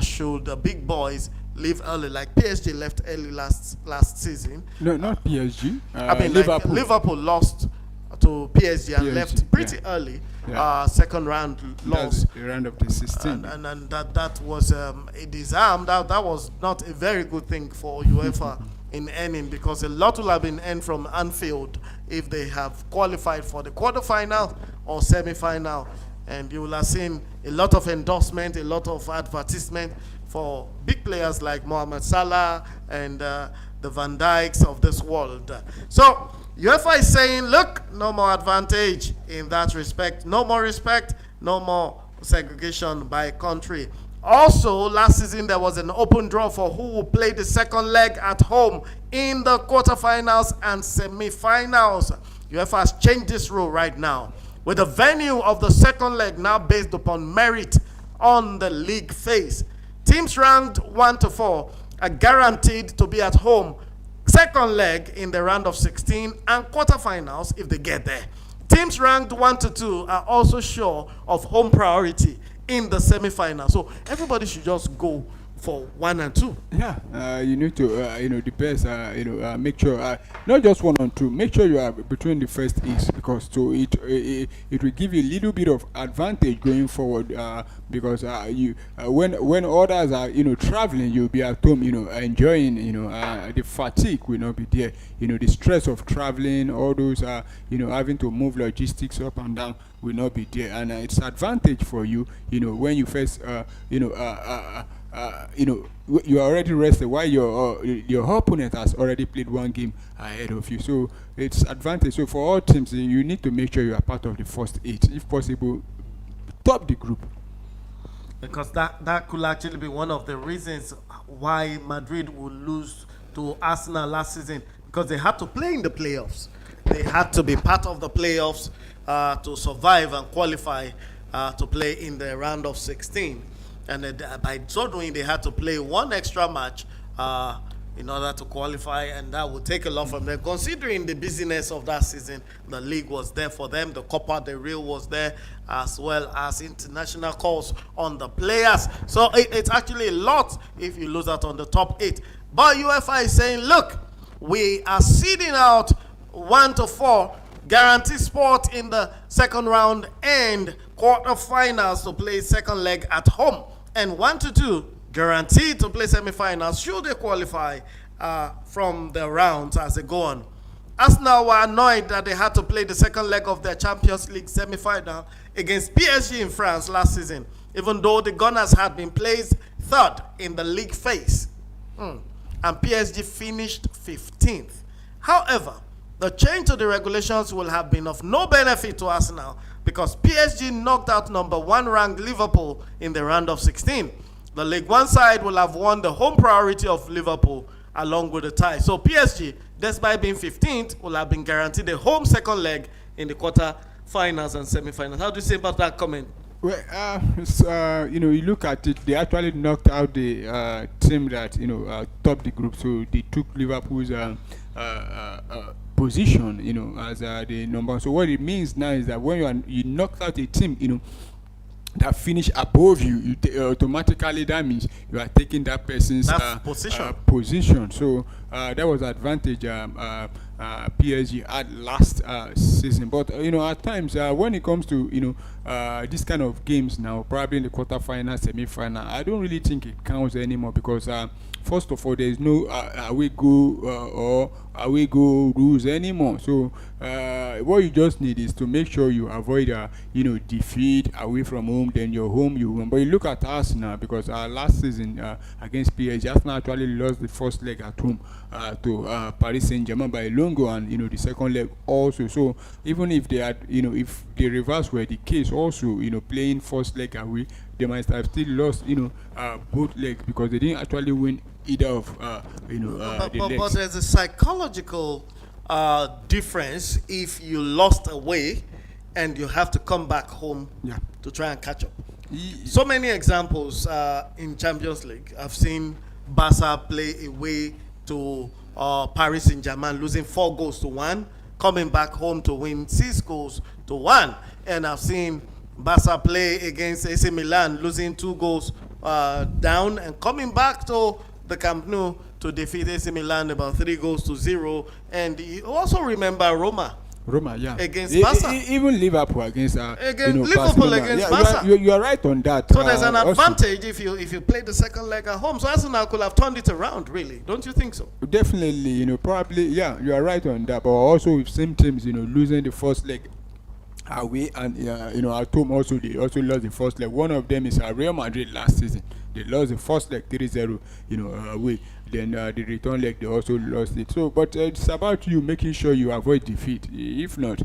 S1: should the big boys leave early, like PSG left early last season.
S2: No, not PSG.
S1: I mean, Liverpool. Like Liverpool lost to PSG and left pretty early. Yeah. Second round loss.
S2: The round of the 16.
S1: And that was a disarm. That was not a very good thing for UEFA in earning, because a lot will have been earned from Anfield if they have qualified for the quarterfinal or semi-final. And you will have seen a lot of endorsement, a lot of advertisement for big players like Mohamed Salah and the Van Dijks of this world. So UEFA is saying, look, no more advantage in that respect. No more respect, no more segregation by country. Also, last season there was an open draw for who will play the second leg at home in the quarterfinals and semi-finals. UEFA has changed this rule right now, with the venue of the second leg now based upon merit on the league phase. Teams ranked 1 to 4 are guaranteed to be at home second leg in the round of 16 and quarterfinals if they get there. Teams ranked 1 to 2 are also sure of home priority in the semi-final. So everybody should just go for 1 and 2.
S2: Yeah, you need to, the best, make sure, not just 1 and 2, make sure you are between the first 8, because it will give you a little bit of advantage going forward, because when others are, traveling, you'll be at home, enjoying, the fatigue will not be there, the stress of traveling, all those, having to move logistics up and down will not be there, and it's advantage for you, when you first, you are already rested while your opponent has already played 1 game ahead of you. So it's advantage. So for all teams, you need to make sure you are part of the first 8, if possible, top the group.
S1: Because that could actually be one of the reasons why Madrid would lose to Arsenal last season, because they had to play in the playoffs. They had to be part of the playoffs to survive and qualify to play in the round of 16. And by so doing, they had to play 1 extra match in order to qualify, and that will take a lot from them. Considering the busyness of that season, the league was there for them, the Copa del Rey was there, as well as international calls on the players. So it's actually a lot if you lose out on the top 8. But UEFA is saying, look, we are seeding out 1 to 4, guarantee spot in the second round and quarterfinals to play second leg at home, and 1 to 2 guaranteed to play semi-finals should they qualify from the rounds as they go on. Arsenal were annoyed that they had to play the second leg of their Champions League semi-final against PSG in France last season, even though the Gunners had been placed third in the league phase. And PSG finished 15th. However, the change to the regulations will have been of no benefit to Arsenal because PSG knocked out number 1 ranked Liverpool in the round of 16. The League One side will have won the home priority of Liverpool along with the tie. So PSG, despite being 15th, will have been guaranteed a home second leg in the quarter-finals and semi-finals. How do you say about that comment?
S2: Well, you look at it, they actually knocked out the team that, topped the group. So they took Liverpool's position, as the number. So what it means now is that when you knocked out a team, that finish above you, automatically that means you are taking that person's position. So that was advantage PSG had last season. But at times when it comes to this kind of games now, probably in the quarterfinal, semi-final, I don't really think it counts anymore because first of all, there is no away go or away go rules anymore. So what you just need is to make sure you avoid defeat away from home. Then you're home, you win. But you look at Arsenal because last season against PSG, Arsenal actually lost the first leg at home to Paris Saint-Germain by a long goal, and the second leg also. So even if they had, if the reverse were the case, also playing first leg away, they might have still lost both legs because they didn't actually win either of the legs.
S1: But there's a psychological difference if you lost away and you have to come back home to try and catch up. So many examples in Champions League. I've seen Barca play away to Paris Saint-Germain, losing 4-1, coming back home to win 6-1. And I've seen Barca play against AC Milan, losing 2 down and coming back to the Camp Nou to defeat AC Milan about 3-0. And you also remember Roma, against Barca.
S2: Even Liverpool against
S1: Liverpool against Barca.
S2: You are right on that.
S1: So there's an advantage if you play the second leg at home. So Arsenal could have turned it around, really. Don't you think so?
S2: Definitely, probably, you are right on that. But also with same teams, losing the first leg away and at home also, they also lost the first leg. One of them is Real Madrid last season. They lost the first leg 3-0, away. Then the return leg, they also lost it. So, but it's about you making sure you avoid defeat. If not,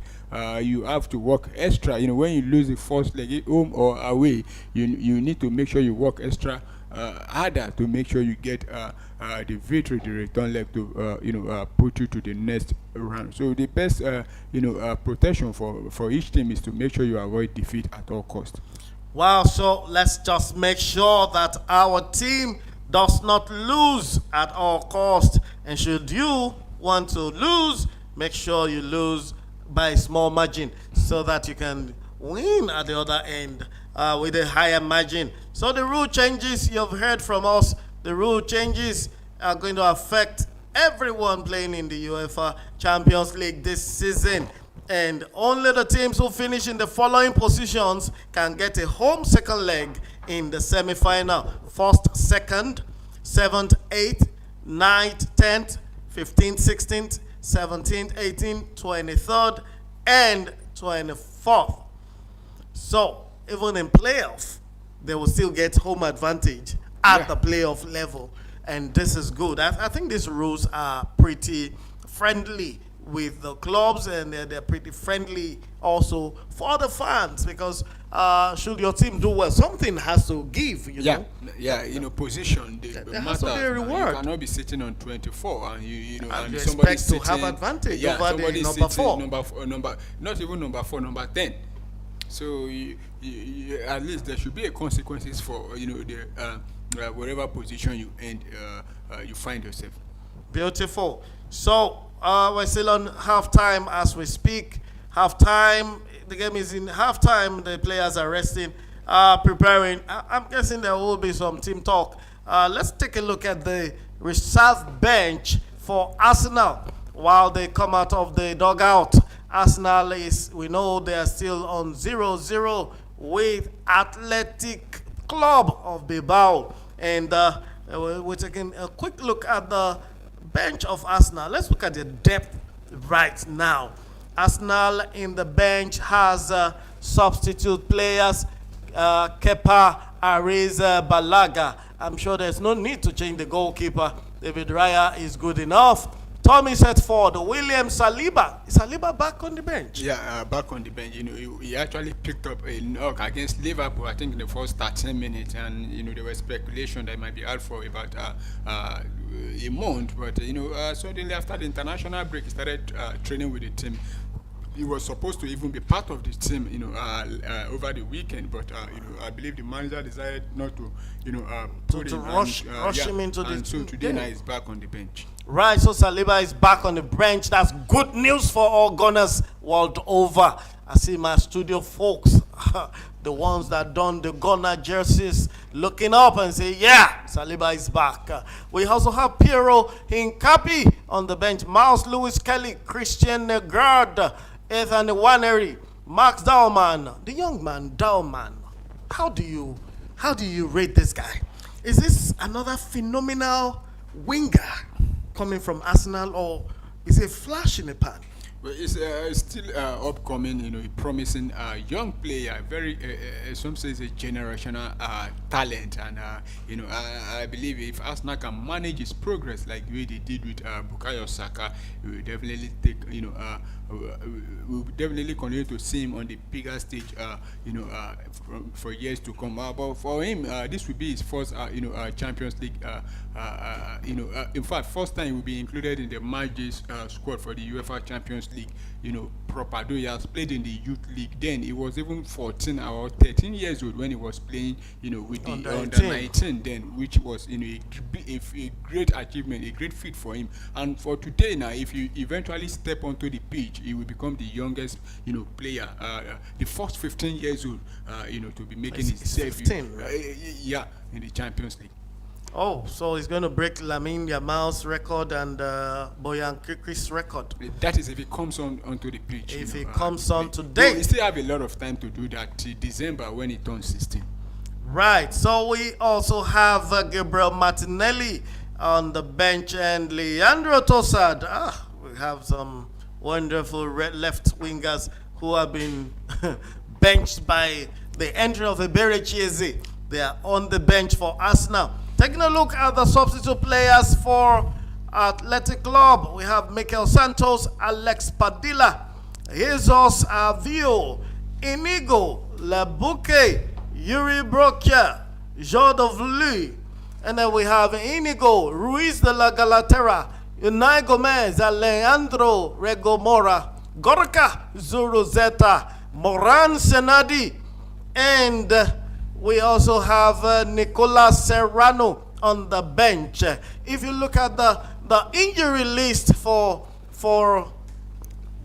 S2: you have to work extra. When you lose the first leg, home or away, you need to make sure you work extra harder to make sure you get the victory, the return leg to put you to the next round. So the best protection for each team is to make sure you avoid defeat at all costs.
S1: Wow, so let's just make sure that our team does not lose at all cost. And should you want to lose, make sure you lose by a small margin so that you can win at the other end with a higher margin. So the rule changes, you've heard from us, the rule changes are going to affect everyone playing in the UEFA Champions League this season. And only the teams who finish in the following positions can get a home second leg in the semi-final. First, second, 7th, 8th, 9th, 10th, 15th, 16th, 17th, 18th, 23rd, and 24th. So, even in playoff, they will still get home advantage at the playoff level. And this is good. I think these rules are pretty friendly with the clubs, and they're pretty friendly also for the fans because should your team do well, something has to give, you know.
S2: Position
S1: there has to be a reward.
S2: You cannot be sitting on 24 and you
S1: expect to have advantage over the number 4.
S2: Not even number 4, number 10. So you, at least there should be a consequences for the whatever position you end you find yourself.
S1: Beautiful. So we're still on halftime as we speak. Halftime, the game is in halftime. The players are resting, preparing. I'm guessing there will be some team talk. Let's take a look at the reserve bench for Arsenal while they come out of the dugout. Arsenal is, we know they are still on 0-0 with Athletic Club of Bilbao. And we're taking a quick look at the bench of Arsenal. Let's look at the depth right now. Arsenal in the bench has substitute players, Kepa Arrizabalaga. I'm sure there's no need to change the goalkeeper. David Raya is good enough. Tommy Setford, William Saliba. Is Saliba back on the bench?
S2: Yeah, back on the bench. He actually picked up a knock against Liverpool, I think, in the first 13 minutes. And, there was speculation that he might be out for about a month. But, suddenly after the international break, he started training with the team. He was supposed to even be part of the team, over the weekend, but I believe the manager decided not to, put
S1: to
S2: him
S1: rush him into the.
S2: And so today now he's back on the bench.
S1: Right, so Saliba is back on the bench. That's good news for all Gunners world over. I see my studio folks, the ones that don the Gunner jerseys, looking up and say, yeah, Saliba is back. We also have Piero Hincapi on the bench, Miles Lewis Kelly, Christian Negard, Ethan Wannery, Max Dowman, the young man Dowman. How do you rate this guy? Is this another phenomenal winger coming from Arsenal, or is it a flash in the pan?
S2: Well, it's still upcoming, a promising young player, very, some say it's a generational talent. And, I believe if Arsenal can manage his progress like the way they did with Bukayo Saka, we will definitely take, we'll definitely continue to see him on the bigger stage, for years to come. But for him, this will be his first, Champions League, in fact, first time he will be included in the matches squad for the UEFA Champions League, proper. Though he has played in the youth league, then he was even 14 or 13 years old when he was playing, with the under 19 then, which was, a great achievement, a great feat for him. And for today now, if you eventually step onto the pitch, he will become the youngest, player, the first 15 years old, to be making his debut, right? In the Champions League.
S1: Oh, so he's going to break Lamine Yamal's record and Boyan Krikri's record.
S2: That is if he comes onto the pitch.
S1: If he comes on today.
S2: He still have a lot of time to do that till December when he turns 16.
S1: Right. So we also have Gabriel Martinelli on the bench and Leandro Trossard. We have some wonderful left wingers who have been benched by the entry of Ebere Chieze. They are on the bench for Arsenal. Taking a look at the substitute players for Athletic Club, we have Mikel Santos, Alex Padilla, Jesus Avio, Inigo, Labuke, Yuri Brokia, Jordan Vlu, and then we have Inigo, Ruiz de la Galatera, Unai Gomez, Alejandro Regomora, Gorka Zuruzeta, Moran Senadi, and we also have Nicolas Serrano on the bench. If you look at the injury list for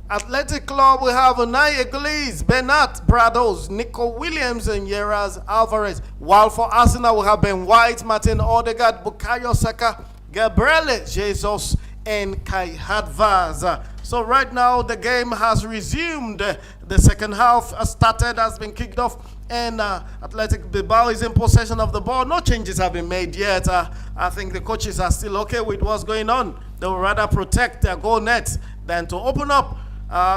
S1: Athletic Club, we have Unai Eglise, Bernat Brados, Nico Williams, and Yeraz Alvarez. While for Arsenal, we have Ben White, Martin Odegaard, Bukayo Saka, Gabriel Jesus, and Kai Havertz. So right now, the game has resumed. The second half has been kicked off, and Athletic Bilbao is in possession of the ball. No changes have been made yet. I think the coaches are still okay with what's going on. They will rather protect their goal nets than to open up,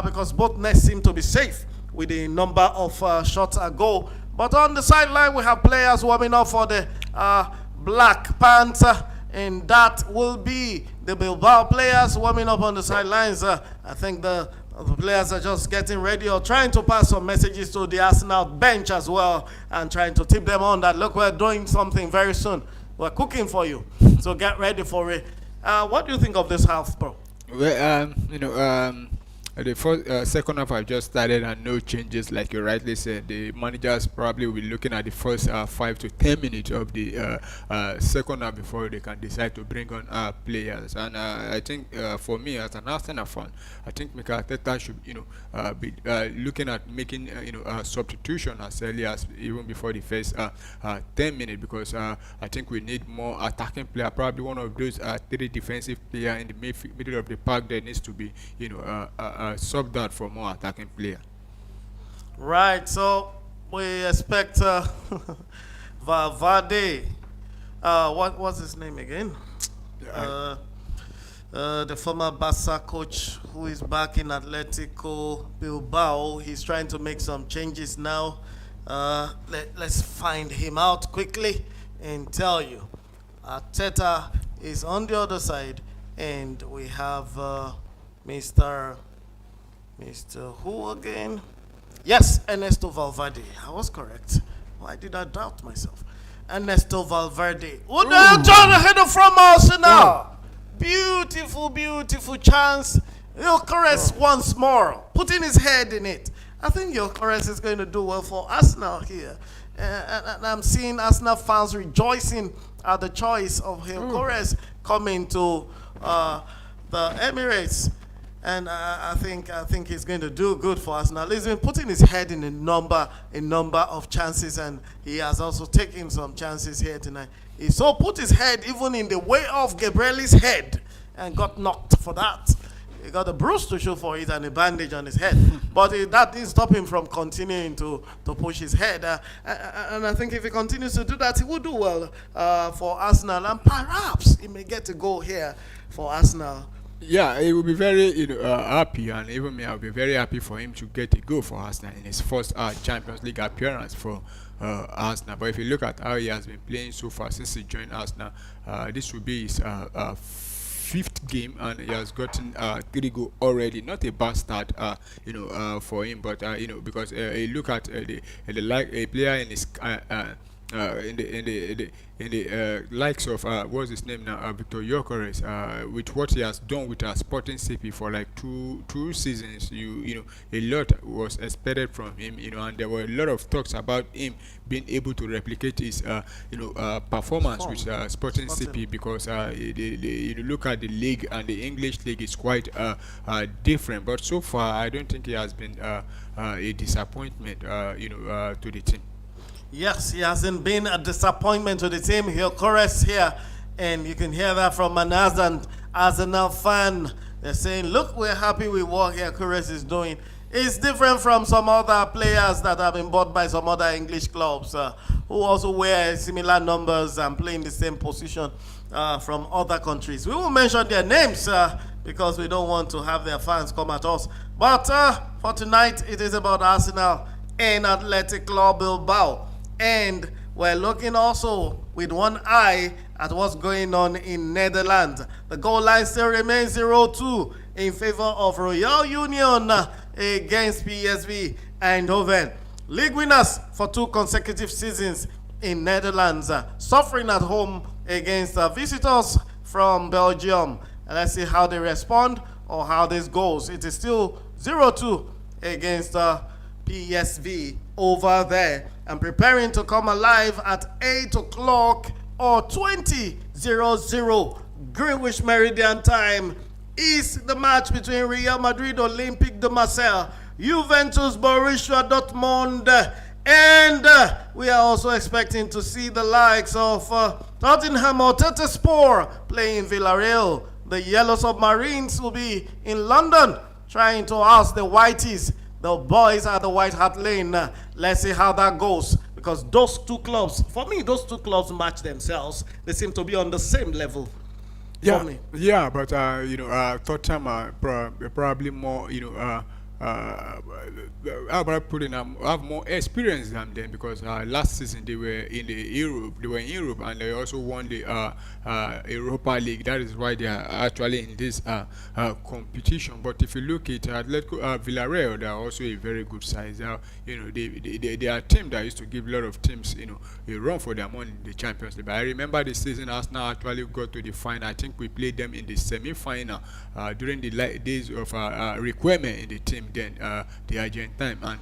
S1: because both nets seem to be safe with the number of shots a goal. But on the sideline, we have players warming up for the Black Panther, and that will be the Bilbao players warming up on the sidelines. I think the players are just getting ready or trying to pass some messages to the Arsenal bench as well, and trying to tip them on that, look, we're doing something very soon. We're cooking for you. So get ready for it. What do you think of this half, bro?
S2: Well, The first, second half I just started and no changes, like you rightly said. The managers probably will be looking at the first 5 to 10 minutes of the second half before they can decide to bring on players. And I think for me as an Arsenal fan, I think Mikel Arteta should be looking at making a substitution as early as even before the first 10 minutes, because I think we need more attacking player. Probably one of those three defensive player in the middle of the park there needs to be subbed out for more attacking player.
S1: Right, so we expect Valverde. What was his name again? The former Barca coach who is back in Atletico Bilbao. He's trying to make some changes now. Let's find him out quickly and tell you. Arteta is on the other side, and we have Mr. Who again? Yes, Ernesto Valverde. I was correct. Why did I doubt myself? Ernesto Valverde. Oh, no, John header from Arsenal. Beautiful, beautiful chance. Gyökeres once more, putting his head in it. I think Gyökeres is going to do well for Arsenal here. And I'm seeing Arsenal fans rejoicing at the choice of Gyökeres coming to the Emirates. And I think he's going to do good for Arsenal. He's been putting his head in a number of chances, and he has also taken some chances here tonight. He so put his head even in the way of Gabriel's head and got knocked for that. He got a bruise to show for it and a bandage on his head. But that didn't stop him from continuing to push his head. And I think if he continues to do that, he will do well for Arsenal. And perhaps he may get a goal here for Arsenal.
S2: Yeah, he will be very happy, and even me, I'll be very happy for him to get a goal for Arsenal in his first Champions League appearance for Arsenal. But if you look at how he has been playing so far since he joined Arsenal, this will be his fifth game, and he has gotten 3 goals already. Not a bad start, for him. But because you look at a player in his in the likes of what's his name now, Victor Gyökeres, with what he has done with Sporting CP for like two seasons, a lot was expected from him, and there were a lot of talks about him being able to replicate his performance with Sporting CP, because you look at the league, and the English league is quite different. But so far, I don't think he has been a disappointment, to the team.
S1: Yes, he hasn't been a disappointment to the team. Gyökeres here, and you can hear that from an Arsenal fan. They're saying, look, we're happy with what Gyökeres is doing. It's different from some other players that have been bought by some other English clubs who also wear similar numbers and play in the same position from other countries. We will mention their names because we don't want to have their fans come at us. But for tonight, it is about Arsenal and Athletic Bilbao. And we're looking also with one eye at what's going on in Netherlands. The goal line still remains 0-2 in favor of Royal Union against PSV Eindhoven. League winners for 2 consecutive seasons in Netherlands, suffering at home against visitors from Belgium. And let's see how they respond or how this goes. It is still 0-2 against PSV over there, and preparing to come alive at 8 o'clock or 20:00 Greenwich Meridian time is the match between Real Madrid, Olympique de Marseille, Juventus, Borussia Dortmund, and we are also expecting to see the likes of Tottenham or Tottenspor playing Villarreal. The Yellow Submarines will be in London trying to oust the Whiteys. The boys at the White Hart Lane. Let's see how that goes, because those 2 clubs, for me, those 2 clubs match themselves. They seem to be on the same level.
S2: Yeah, but Tottenham are probably more how about I put in, have more experience than them because last season they were in the Europe, and they also won the Europa League. That is why they are actually in this competition. But if you look at Atletico Villarreal, they are also a very good size. They are a team that used to give a lot of teams a run for their money in the Champions League. But I remember the season Arsenal actually got to the final. I think we played them in the semi-final during the days of requirement in the team. Then the Argentine and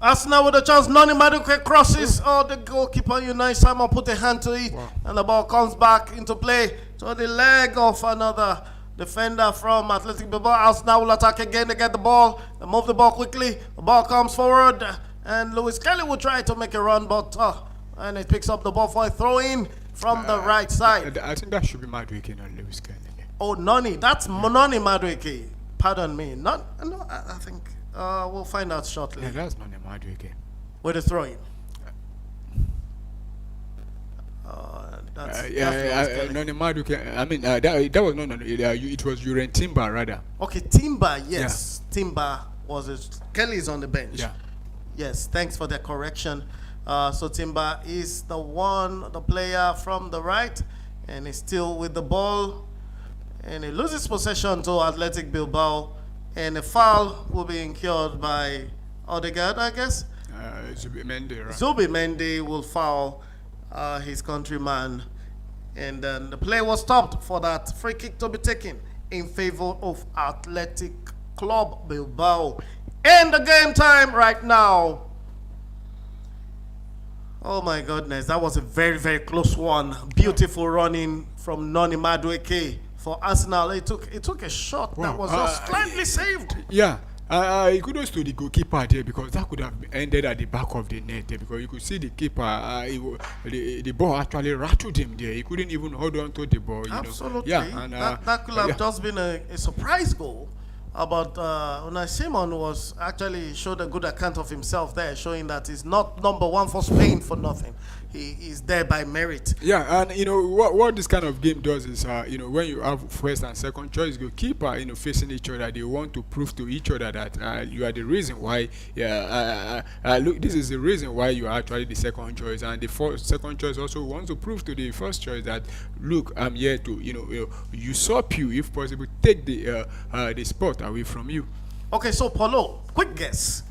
S1: Arsenal with a chance. Noni Madueke crosses. Oh, the goalkeeper Unai Simon put a hand to it. Wow. And the ball comes back into play to the leg of another defender from Athletic Bilbao. Arsenal will attack again. They get the ball. They move the ball quickly. The ball comes forward. And Lewis Kelly will try to make a run. But and it picks up the ball for a throw-in from the right side.
S2: I think that should be Madueke, not Lewis Kelly.
S1: Oh, Noni. That's Noni Madueke. Pardon me. No, I think we'll find out shortly.
S2: Yeah, that's Noni Madueke.
S1: With the throw-in.
S2: Noni Madueke. I mean, that was not. It was Uren Timber rather.
S1: Okay, Timber. Yes, yeah. Timber was it? Kelly's on the bench.
S2: Yeah.
S1: Yes. Thanks for the correction. So Timber is the player from the right, and he's still with the ball, and he loses possession to Athletic Bilbao, and a foul will be incurred by Odegaard, I guess.
S2: Zubimendi, right?
S1: Zubimendi will foul his countryman, and then the play was stopped for that free kick to be taken in favor of Athletic Club Bilbao. And the game time right now. Oh my goodness, that was a very, very close one. Beautiful running from Noni Madueke for Arsenal. It took a shot that was just slightly saved.
S2: Yeah. Kudos to the goalkeeper there because that could have ended at the back of the net there because you could see the keeper, the ball actually rattled him there. He couldn't even hold on to the ball.
S1: Absolutely.
S2: Yeah, and
S1: that could have just been a surprise goal. But Unai Simon was actually showed a good account of himself there, showing that he's not number one for Spain for nothing. He is there by merit.
S2: Yeah, and what this kind of game does is when you have first and second choice goalkeeper facing each other, they want to prove to each other that you are the reason why. Look, this is the reason why you are actually the second choice, and the second choice also wants to prove to the first choice that look, I'm here to usurp you, if possible, take the spot away from you.
S1: Okay, so Paulo, quick guess.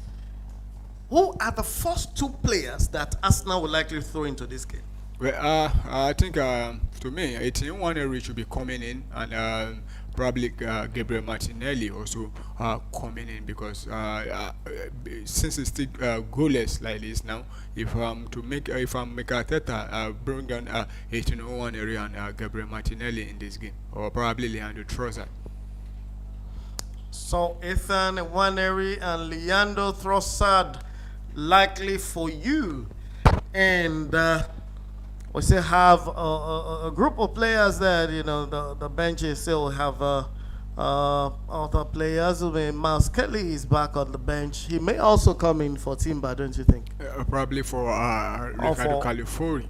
S1: Who are the first two players that Arsenal will likely throw into this game?
S2: Well, I think to me, Etienne should be coming in, and probably Gabriel Martinelli also coming in because since it's still goalless like this now, if I'm Arteta, bring down Etienne and Gabriel Martinelli in this game, or probably Leandro Trossard.
S1: So Ethan Nwaneri and Leandro Trossard likely for you, and we still have a group of players there. The benches still have other players. Miles Kelly is back on the bench. He may also come in for Timber, don't you think?
S2: Probably for Ricardo Califori.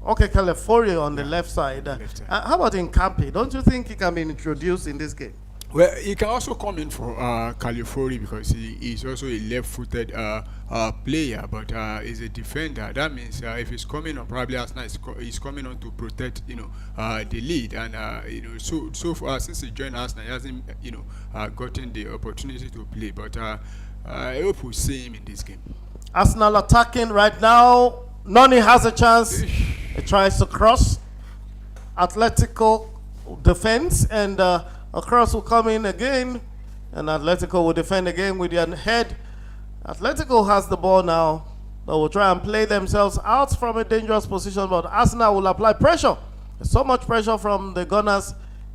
S1: Okay, Califori on the left side. How about Nkampi? Don't you think he can be introduced in this game?
S2: Well, he can also come in for Califori because he is also a left-footed player, but he's a defender. That means if he's coming on, probably Arsenal he's coming on to protect, the lead. And so far since he joined Arsenal, he hasn't, gotten the opportunity to play. But I hope we'll see him in this game.
S1: Arsenal attacking right now. Noni has a chance. He tries to cross. Atletico defense and. A cross will come in again, and Atletico will defend again with their head. Atletico has the ball now. They will try and play themselves out from a dangerous position, but Arsenal will apply pressure. There's so much pressure from the Gunners,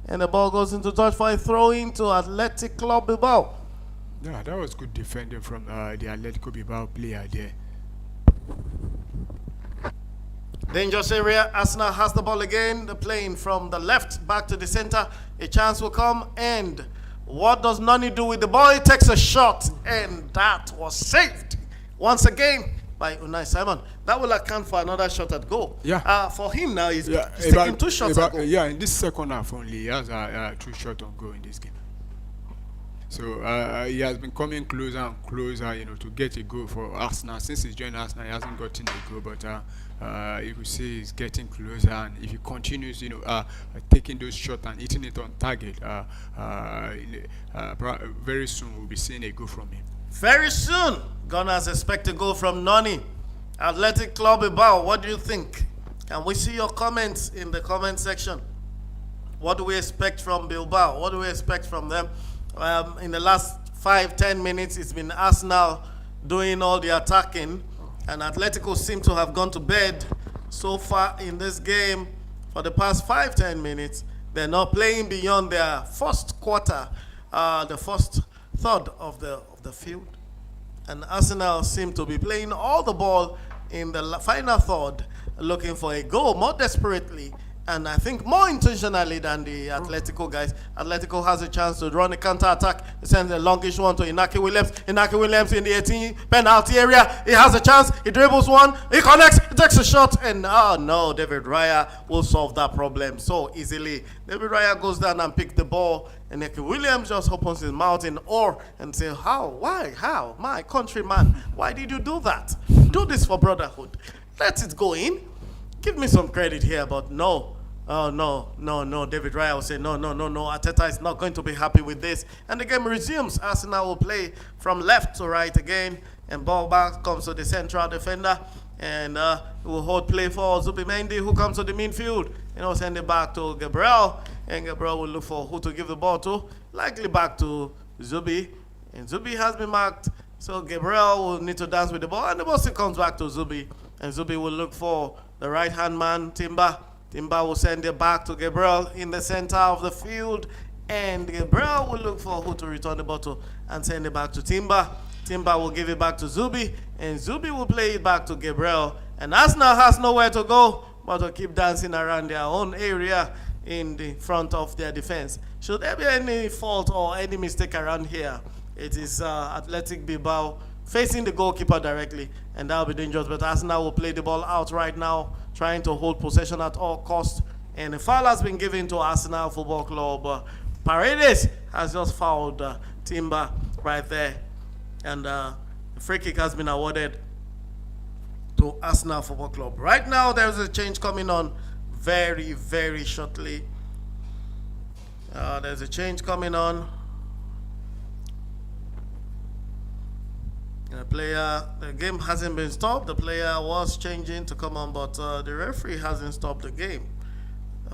S1: and the ball goes into touch for a throw-in to Athletic Club Bilbao.
S2: Yeah, that was good defending from the Atletico Bilbao player there.
S1: Dangerous area. Arsenal has the ball again. They're playing from the left back to the center. A chance will come, and what does Noni do with the ball? He takes a shot, and that was saved once again by Unai Simon. That will account for another shot at goal.
S2: Yeah.
S1: For him now, he's taking 2 shots at goal.
S2: Yeah, in this second half only, he has 2 shots on goal in this game. So he has been coming closer and closer, to get a goal for Arsenal. Since he's joined Arsenal, he hasn't gotten a goal, but you could see he's getting closer. And if he continues, taking those shots and hitting it on target, very soon we'll be seeing a goal from him.
S1: Very soon, Gunners expect a goal from Noni. Athletic Club Bilbao, what do you think? Can we see your comments in the comment section? What do we expect from Bilbao? What do we expect from them? In the last 5-10 minutes, it's been Arsenal doing all the attacking, and Atletico seem to have gone to bed so far in this game. For the past 5-10 minutes, they're not playing beyond their first quarter, the first third of the field. And Arsenal seem to be playing all the ball in the final third, looking for a goal more desperately and I think more intentionally than the Atletico guys. Atletico has a chance to run a counter-attack. He sends a longish one to Inaki Williams. Inaki Williams in the 18 penalty area. He has a chance. He dribbles one. He connects. He takes a shot. And oh no, David Raya will solve that problem so easily. David Raya goes down and picks the ball. And Inaki Williams just opens his mouth in awe and says, how? Why? How? My countryman, why did you do that? Do this for brotherhood. Let it go in. Give me some credit here, but no. Oh, no. David Raya will say, no. Arteta is not going to be happy with this. And the game resumes. Arsenal will play from left to right again. And ball back comes to the central defender. And will hold play for Zubimendi, who comes to the midfield. Send it back to Gabriel. And Gabriel will look for who to give the ball to. Likely back to Zubi. And Zubi has been marked. So Gabriel will need to dance with the ball. And the ball still comes back to Zubi. And Zubi will look for the right-hand man, Timber. Timber will send it back to Gabriel in the center of the field. And Gabriel will look for who to return the ball to and send it back to Timber. Timber will give it back to Zubi. And Zubi will play it back to Gabriel. And Arsenal has nowhere to go but to keep dancing around their own area in the front of their defense. Should there be any fault or any mistake around here, it is Athletic Bilbao facing the goalkeeper directly, and that will be dangerous. But Arsenal will play the ball out right now, trying to hold possession at all costs. And a foul has been given to Arsenal Football Club. Paredes has just fouled Timber right there. And the free kick has been awarded to Arsenal Football Club. Right now, there's a change coming on very, very shortly. There's a change coming on. The game hasn't been stopped. The player was changing to come on, but the referee hasn't stopped the game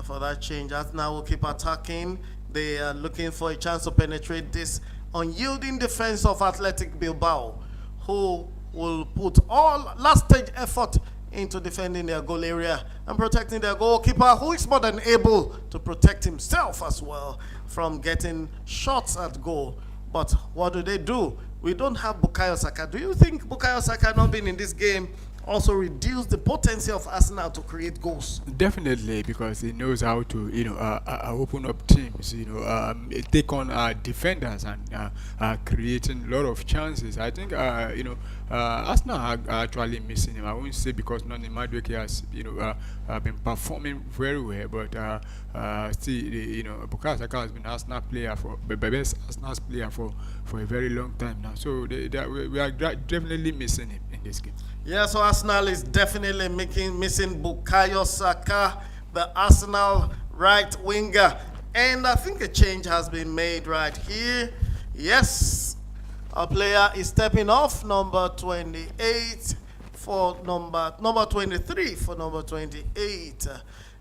S1: for that change. Arsenal will keep attacking. They are looking for a chance to penetrate this unyielding defense of Athletic Bilbao, who will put all last-stage effort into defending their goal area and protecting their goalkeeper, who is more than able to protect himself as well from getting shots at goal. But what do? We don't have Bukayo Saka. Do you think Bukayo Saka not being in this game also reduce the potency of Arsenal to create goals?
S2: Definitely, because he knows how to, open up teams, take on defenders and creating a lot of chances. I think, Arsenal are actually missing him. I won't say because Noni Madueke has, been performing very well, but still, Bukayo Saka has been Arsenal player the best Arsenal player for a very long time now. So we are definitely missing him in this game.
S1: Yeah, so Arsenal is definitely missing Bukayo Saka, the Arsenal right winger. And I think a change has been made right here. Yes, a player is stepping off, number 28 for number 23 for number 28.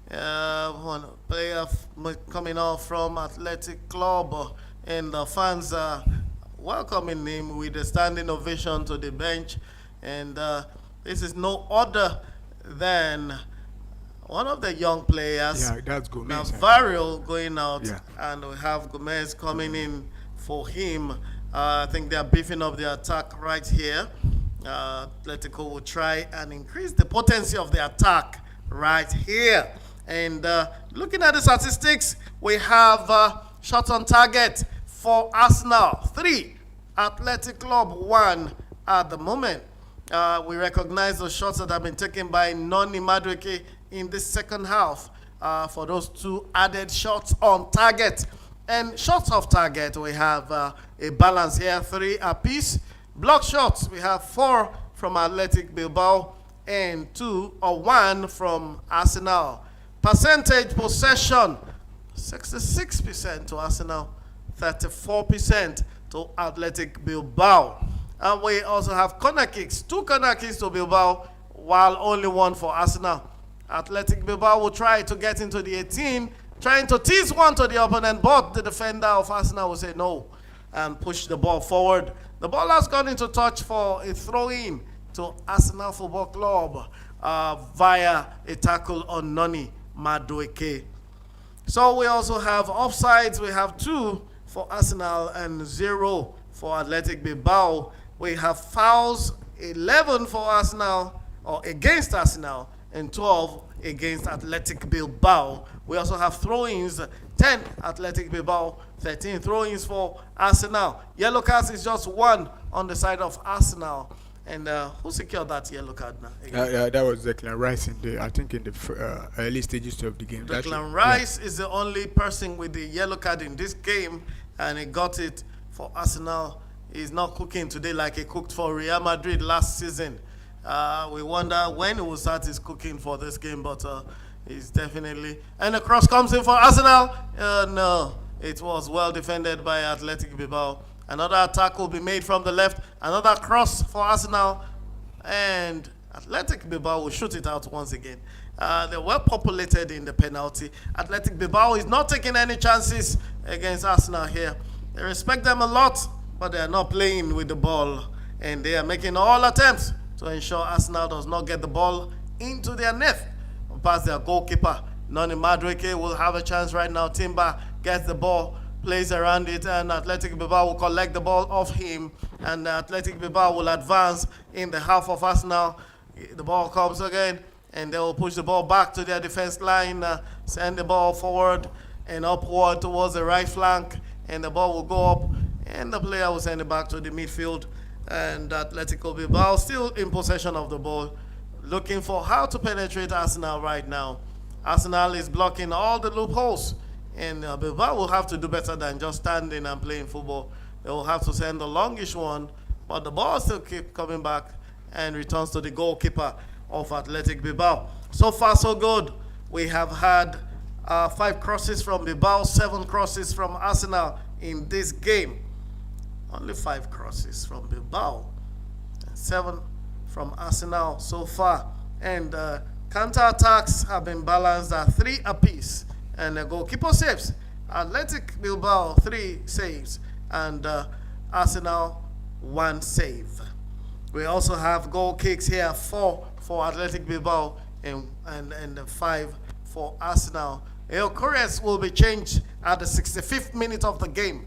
S1: One player coming off from Athletic Club, and the fans are welcoming him with a standing ovation to the bench. And this is no other than one of the young players.
S2: Yeah, that's Gomez.
S1: Navarro going out,
S2: yeah.
S1: And we have Gomez coming in for him. I think they are beefing up the attack right here. Atletico will try and increase the potency of the attack right here. And looking at the statistics, we have shots on target for Arsenal 3, Athletic Club 1 at the moment. We recognize the shots that have been taken by Noni Madueke in this second half for those 2 added shots on target. And shots off target, we have a balance here, 3 apiece. Block shots, we have 4 from Athletic Bilbao and 2 or 1 from Arsenal. Percentage possession, 66% to Arsenal, 34% to Athletic Bilbao. And we also have corner kicks, 2 corner kicks to Bilbao, while only 1 for Arsenal. Athletic Bilbao will try to get into the 18, trying to tease one to the opponent, but the defender of Arsenal will say no and push the ball forward. The ball has gone into touch for a throw-in to Arsenal Football Club via a tackle on Noni Madueke. So we also have offsides. We have 2 for Arsenal and 0 for Athletic Bilbao. We have fouls, 11 for Arsenal, or against Arsenal, and 12 against Athletic Bilbao. We also have throw-ins, 10 Athletic Bilbao, 13 throw-ins for Arsenal. Yellow cards is just 1 on the side of Arsenal. And who secured that yellow card now?
S2: That was Declan Rice I think in the early stages of the game.
S1: Declan Rice is the only person with the yellow card in this game, and he got it for Arsenal. He's not cooking today like he cooked for Real Madrid last season. We wonder when he will start his cooking for this game, but he's definitely... And the cross comes in for Arsenal. No, it was well defended by Athletic Bilbao. Another attack will be made from the left. Another cross for Arsenal. And Athletic Bilbao will shoot it out once again. They're well populated in the penalty. Athletic Bilbao is not taking any chances against Arsenal here. They respect them a lot, but they are not playing with the ball. And they are making all attempts to ensure Arsenal does not get the ball into their net. Past their goalkeeper, Noni Madueke will have a chance right now. Timber gets the ball, plays around it, and Athletic Bilbao will collect the ball off him, and Athletic Bilbao will advance in the half of Arsenal. The ball comes again, and they will push the ball back to their defense line, send the ball forward and upward towards the right flank, and the ball will go up, and the player will send it back to the midfield. And Atletico Bilbao still in possession of the ball, looking for how to penetrate Arsenal right now. Arsenal is blocking all the loopholes, and Bilbao will have to do better than just standing and playing football. They will have to send the longish one, but the ball still keeps coming back and returns to the goalkeeper of Athletic Bilbao. So far, so good. We have had 5 crosses from Bilbao, 7 crosses from Arsenal in this game. Only 5 crosses from Bilbao, and 7 from Arsenal so far. And counter-attacks have been balanced at 3 apiece. And the goalkeeper saves. Athletic Bilbao 3 saves, and Arsenal 1 save. We also have goal kicks here, 4 for Athletic Bilbao and 5 for Arsenal. Chorus will be changed at the 65th minute of the game.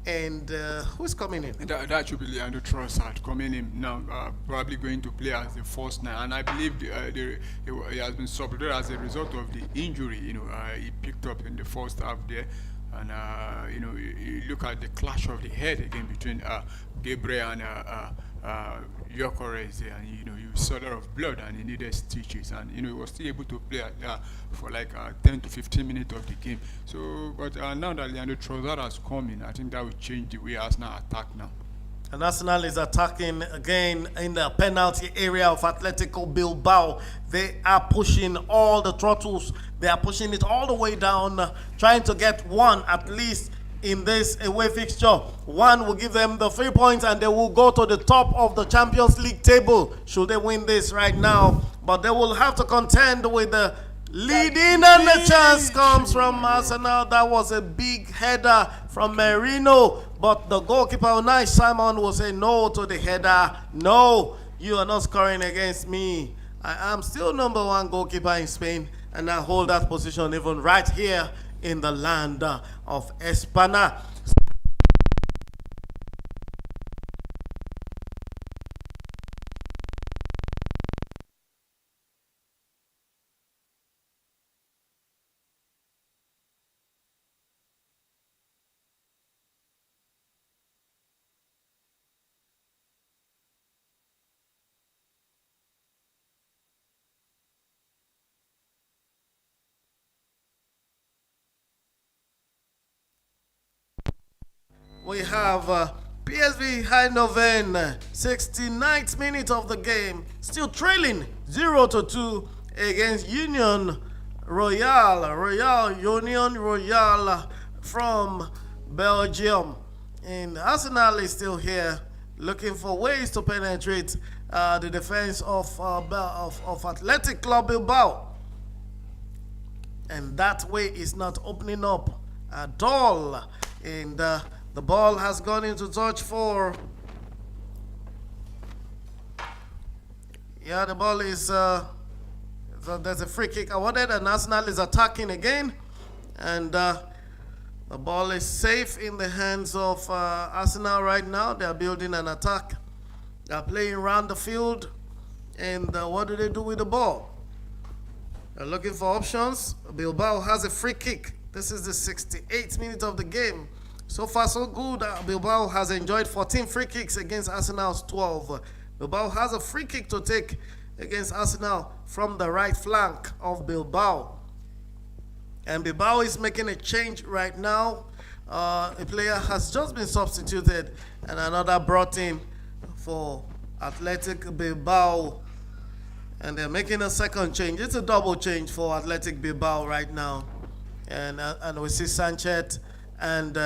S1: And who's coming in?
S2: That should be Leandro Trossard coming in now, probably going to play as the first 9. And I believe he has been substituted as a result of the injury. He picked up in the first half there. And you look at the clash of the head again between Gabriel and Gyökeres there, and you saw a lot of blood, and he needed stitches, and he was still able to play for like 10 to 15 minutes of the game. So, but now that Leandro Trossard has come in, I think that will change the way Arsenal attack now.
S1: And Arsenal is attacking again in the penalty area of Atletico Bilbao. They are pushing all the throttles. They are pushing it all the way down, trying to get one at least in this away fixture. One will give them the 3 points, and they will go to the top of the Champions League table should they win this right now. But they will have to contend with the leading, and the chance comes from Arsenal. That was a big header from Merino, but the goalkeeper, Unai Simon, will say no to the header. No, you are not scoring against me. I am still #1 goalkeeper in Spain, and I hold that position even right here in the land of España. we have PSV Eindhoven, 69th minute of the game, still trailing 0-2 against Union Union Royale from Belgium. And Arsenal is still here, looking for ways to penetrate the defense of Athletic Club Bilbao. And that way is not opening up at all. And the ball has gone into touch for... Yeah, the ball is... so there's a free kick awarded, and Arsenal is attacking again. And the ball is safe in the hands of Arsenal right now. They're building an attack. They're playing around the field. And what do they do with the ball? They're looking for options. Bilbao has a free kick. This is the 68th minute of the game. So far, so good. Bilbao has enjoyed 14 free kicks against Arsenal's 12. Bilbao has a free kick to take against Arsenal from the right flank of Bilbao. And Bilbao is making a change right now. A player has just been substituted and another brought in for Athletic Bilbao. And they're making a second change. It's a double change for Athletic Bilbao right now. And we see Sanchez and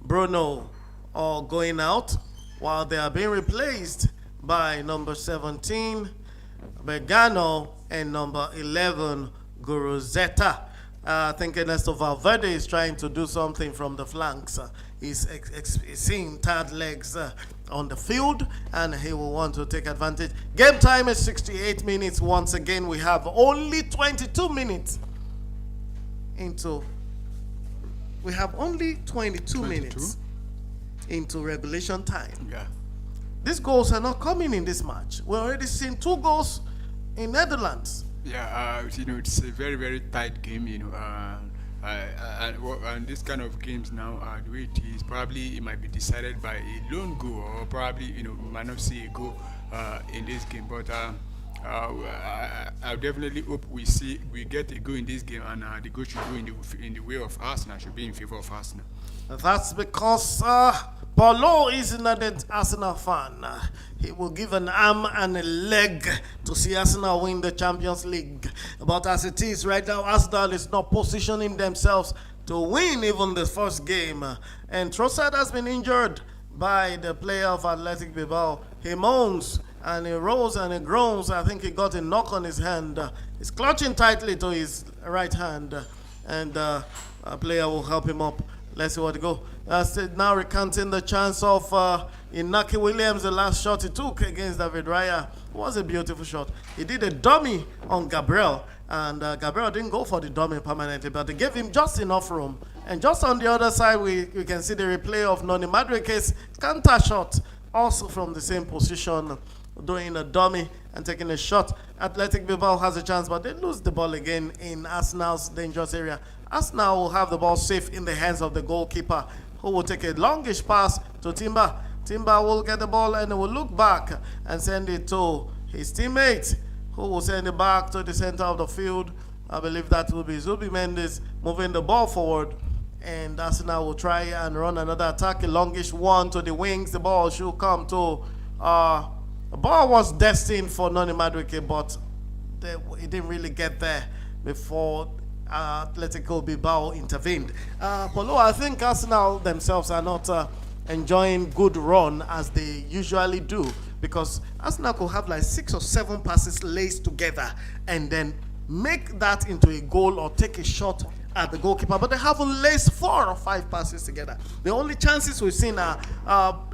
S1: Bruno all going out while they are being replaced by number 17, Begano, and number 11, Guruzeta. I think Ernesto Valverde is trying to do something from the flanks. He's seeing third legs on the field, and he will want to take advantage. Game time is 68 minutes. Once again, we have only 22 minutes into... We have only 22 minutes into regulation time.
S2: Yeah. These
S1: goals are not coming in this match. We're already seeing 2 goals in Netherlands.
S2: Yeah, it's a very, very tight game, and this kind of games now, the way it is, probably it might be decided by a lone goal, or probably, we might not see a goal in this game, but I definitely hope we get a goal in this game, and the goal should go in the way of Arsenal, should be in favor of Arsenal.
S1: That's because Paulo is not an Arsenal fan. He will give an arm and a leg to see Arsenal win the Champions League. But as it is right now, Arsenal is not positioning themselves to win even the first game. And Trossard has been injured by the player of Athletic Bilbao. He moans and he rolls and he groans. I think he got a knock on his hand. He's clutching tightly to his right hand. And a player will help him up. Let's see what it go. Now recounting the chance of Inaki Williams, the last shot he took against David Raya. It was a beautiful shot. He did a dummy on Gabriel, and Gabriel didn't go for the dummy permanently, but they gave him just enough room. And just on the other side, we can see the replay of Noni Madueke's counter shot, also from the same position, doing a dummy and taking a shot. Athletic Bilbao has a chance, but they lose the ball again in Arsenal's dangerous area. Arsenal will have the ball safe in the hands of the goalkeeper, who will take a longish pass to Timber. Timber will get the ball and will look back and send it to his teammate, who will send it back to the center of the field. I believe that will be Zubi Mendes moving the ball forward. And Arsenal will try and run another attack, a longish one to the wings. The ball should come to... the ball was destined for Noni Madueke, but it didn't really get there before Atletico Bilbao intervened. Paulo, I think Arsenal themselves are not enjoying good run as they usually do, because Arsenal could have like 6 or 7 passes laced together and then make that into a goal or take a shot at the goalkeeper, but they haven't laced 4 or 5 passes together. The only chances we've seen are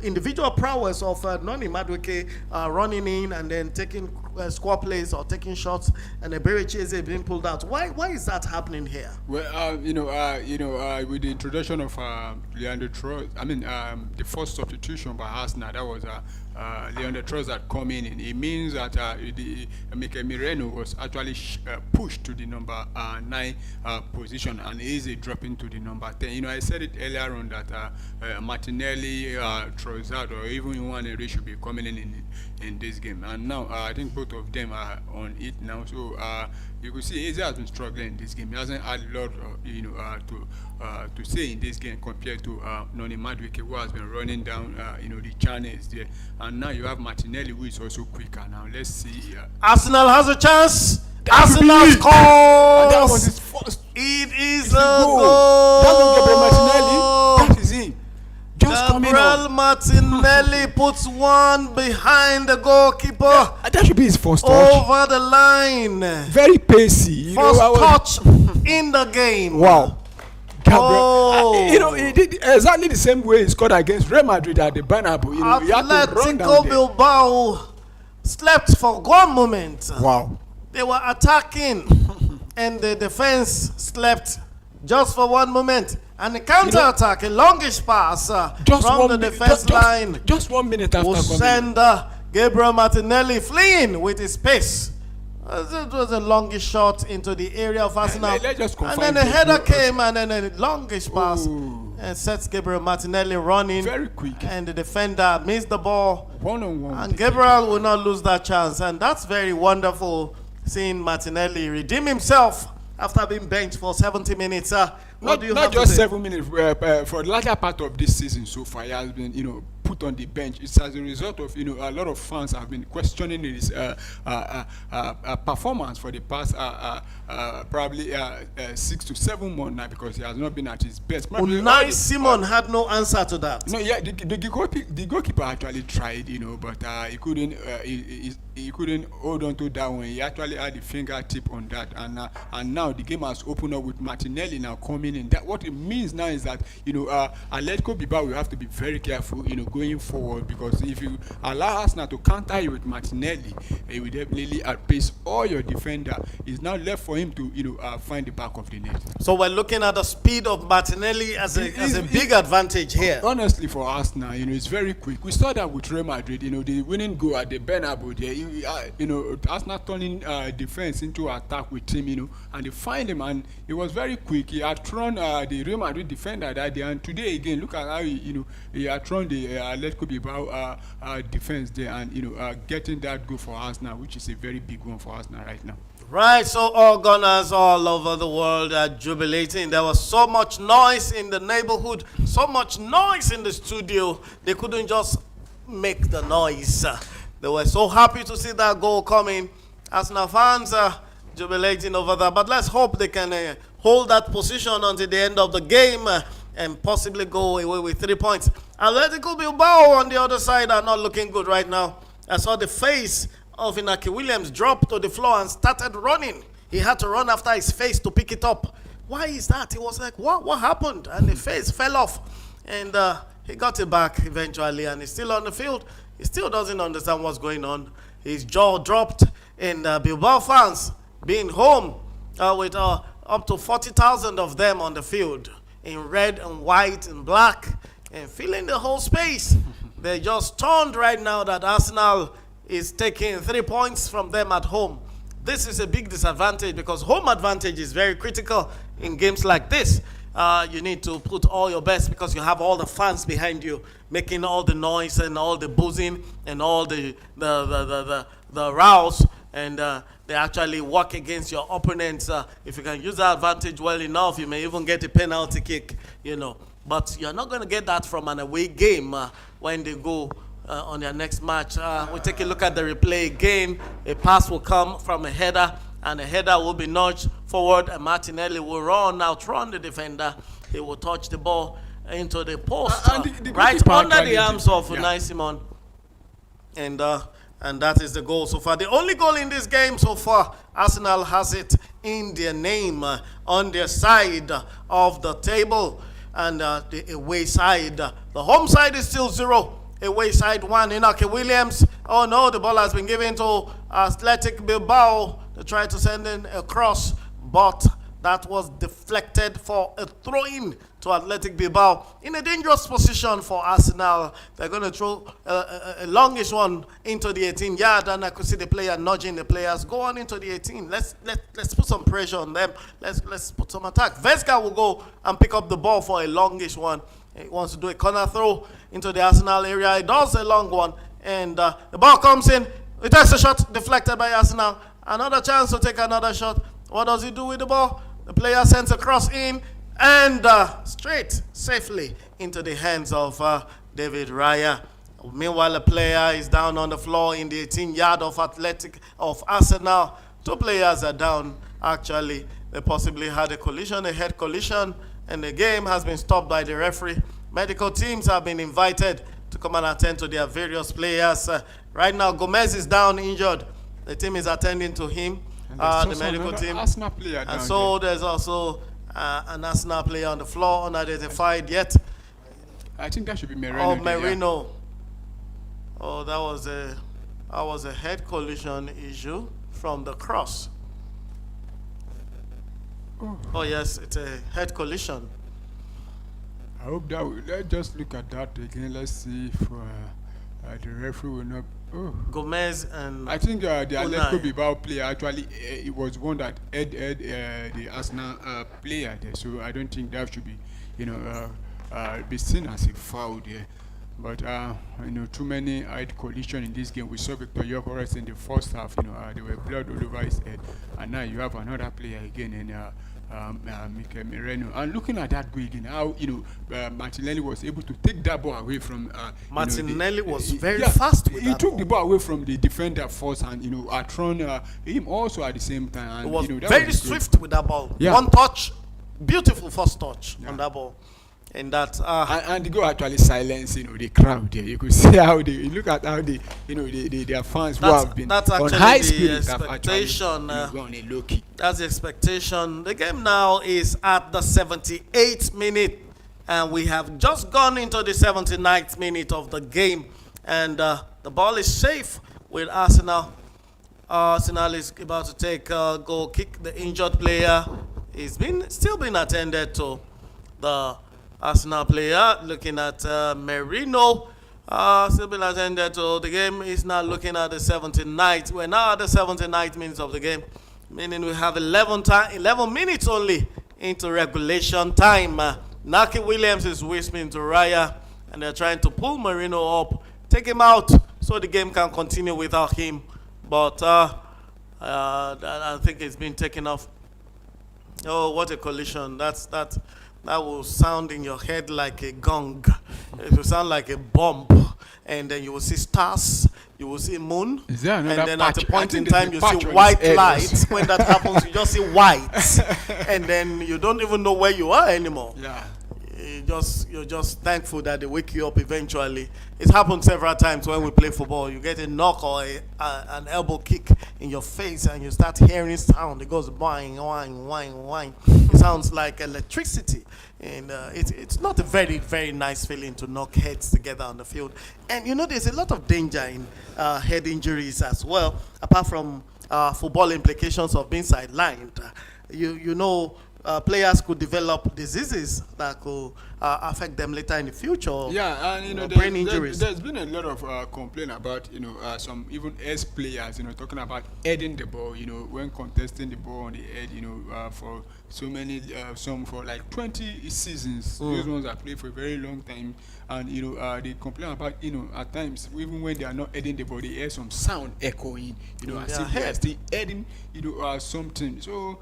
S1: individual prowess of Noni Madueke running in and then taking square plays or taking shots, and Eberechi being pulled out. Why is that happening here?
S2: Well, with the introduction of Leandro Trossard, the first substitution by Arsenal, that was Leandro Trossard coming in. It means that Mikel Merino was actually pushed to the number 9 position, and is dropping to the number 10. You know, I said it earlier on that Martinelli, Trossard, or even Nwaneri should be coming in this game, and now I think both of them are on it now. So you could see Eze has been struggling in this game. He hasn't had a lot, to say in this game compared to Noni Madueke, who has been running down, the channels there. And now you have Martinelli, who is also quicker. Now let's see.
S1: Arsenal has a chance. Arsenal scores.
S2: That was his first.
S1: It is
S2: a
S1: goal.
S2: That was Gabriel Martinelli. That is him. Just coming
S1: Gabriel
S2: on.
S1: Martinelli puts one behind the goalkeeper.
S2: That should be his first touch.
S1: Over the line.
S2: Very pacey.
S1: First touch in the game.
S2: Wow.
S1: Gabriel,
S2: he did exactly the same way he scored against Real Madrid at the Bernabeu. He had to run down there.
S1: Bilbao slept for one moment.
S2: Wow.
S1: They were attacking, and the defense slept just for one moment. And the counter-attack, a longish pass from the defense line.
S2: Just 1 minute after
S1: will send Gabriel Martinelli fleeing with his pace. It was a longish shot into the area of Arsenal. And then the header came, and then a longish pass and sets Gabriel Martinelli running.
S2: Very quick.
S1: And the defender missed the ball.
S2: One-on-one.
S1: And Gabriel will not lose that chance. And that's very wonderful, seeing Martinelli redeem himself after being benched for 70 minutes. What do you have
S2: just
S1: to say?
S2: 7 minutes. For the latter part of this season so far, he has been, put on the bench. It's as a result of, a lot of fans have been questioning his performance for the past probably 6 to 7 months now, because he has not been at his best.
S1: Unai Simon had no answer to that.
S2: No, yeah, the goalkeeper actually tried, but he couldn't. He couldn't hold on to that one. He actually had the fingertip on that, and now the game has opened up with Martinelli now coming in. That what it means now is that Atletico Bilbao will have to be very careful, going forward, because if you allow us now to counter you with Martinelli, he will definitely outpace all your defender. It's now left for him to find the back of the net.
S1: So we're looking at the speed of Martinelli as a big advantage here.
S2: Honestly, for us now, it's very quick. We saw that with Real Madrid. The winning goal at the Bernabeu there. Arsenal turning defense into attack with him, and they find him, and it was very quick. He had thrown the Real Madrid defender that day, and today again, look at how he had thrown the Atletico Bilbao defense there, and getting that goal for us now, which is a very big one for us now right now.
S1: Right, so all gunners all over the world are jubilating. There was so much noise in the neighborhood, so much noise in the studio, they couldn't just make the noise. They were so happy to see that goal coming. Arsenal fans are jubilating over that. But let's hope they can hold that position until the end of the game and possibly go away with 3 points. Atletico Bilbao on the other side are not looking good right now. I saw the face of Inaki Williams drop to the floor and started running. He had to run after his face to pick it up. Why is that? He was like, what happened? And the face fell off. And he got it back eventually, and he's still on the field. He still doesn't understand what's going on. His jaw dropped, and Bilbao fans being home with up to 40,000 of them on the field in red and white and black and filling the whole space. They're just stunned right now that Arsenal is taking 3 points from them at home. This is a big disadvantage because home advantage is very critical in games like this. You need to put all your best because you have all the fans behind you making all the noise and all the buzzing and all the rows, and they actually work against your opponents. If you can use that advantage well enough, you may even get a penalty kick, But you're not going to get that from an away game when they go on their next match. We'll take a look at the replay again. A pass will come from a header, and the header will be nudged forward, and Martinelli will outrun the defender. He will touch the ball into the post, right under the arms of Unai Simon. And that is the goal so far. The only goal in this game so far, Arsenal has it in their name, on their side of the table, and the away side. The home side is still 0. Away side 1. Inaki Williams. Oh no, the ball has been given to Athletic Bilbao to try to send in a cross, but That was deflected for a throw-in to Athletic Bilbao. In a dangerous position for Arsenal. They're going to throw a longish one into the 18-yard, and I could see the player nudging the players. Go on into the 18. Let's put some pressure on them. Let's put some attack. Vesga will go and pick up the ball for a longish one. He wants to do a corner throw into the Arsenal area. He does a long one, and the ball comes in. It takes a shot deflected by Arsenal. Another chance to take another shot. What does he do with the ball? The player sends a cross in and straight, safely into the hands of David Raya. Meanwhile, the player is down on the floor in the 18-yard of Arsenal. Two players are down, actually. They possibly had a head collision, and the game has been stopped by the referee. Medical teams have been invited to come and attend to their various players. Right now, Gomez is down, injured. The team is attending to him. The medical team.
S2: Arsenal player
S1: and so there's also an Arsenal player on the floor, unidentified yet.
S2: I think that should be Merino.
S1: Oh, Merino. Yeah. Oh, that was a head collision issue from the cross. Oh yes, it's a head collision.
S2: I hope that let's just look at that again. Let's see if the referee will not. Oh.
S1: Gomez and
S2: I think the Atletico Bilbao player actually it was one that had the Arsenal player there, so I don't think that should be be seen as a foul there. But too many head collision in this game. We saw Victor Gyökeres in the first half. There were blood all over his head, and now you have another player again in Mikel Merino. And looking at that goal again, how Martinelli was able to take that ball away from.
S1: Martinelli was very fast with
S2: he
S1: that
S2: took
S1: ball.
S2: The ball away from the defender first, and thrown him also at the same time. And,
S1: it was
S2: that
S1: very
S2: was
S1: swift with that ball.
S2: Yeah.
S1: One touch, beautiful first touch on that ball. And that
S2: and the goal actually silenced the crowd there. You could see how they look at how their fans who have been on high spirit have actually gone a low kick.
S1: That's the expectation. The game now is at the 78th minute, and we have just gone into the 79th minute of the game, and the ball is safe with Arsenal. Arsenal is about to take a goal kick. The injured player is still being attended to. The Arsenal player looking at Merino, still been attended to. The game is now looking at the 79th. We're now at the 79th minutes of the game, meaning we have 11 minutes only into regulation time. Naki Williams is whispering to Raya, and they're trying to pull Merino up, take him out, so the game can continue without him. But I think it's been taken off. Oh, what a collision! That will sound in your head like a gong. It will sound like a bomb. And then you will see stars, you will see moon.
S2: Is there another
S1: and then
S2: patch?
S1: at a point in time you see white lights. When that happens, you just see white. And then you don't even know where you are anymore.
S2: Yeah.
S1: You're just thankful that they wake you up eventually. It's happened several times when we play football. You get a knock or an elbow kick in your face, and you start hearing sound. It goes whine, whine, whine, whine. It sounds like electricity, and it's not a very, very nice feeling to knock heads together on the field. And there's a lot of danger in head injuries as well, apart from football implications of being sidelined. Players could develop diseases that could affect them later in the future.
S2: Yeah, and
S1: brain injuries.
S2: There's been a lot of complaint about some even ex-players talking about heading the ball. When contesting the ball on the head. For so many some for like 20 seasons. Those ones are played for a very long time, and they complain about at times even when they are not heading the ball, they hear some sound echoing. As if they are still heading something. So.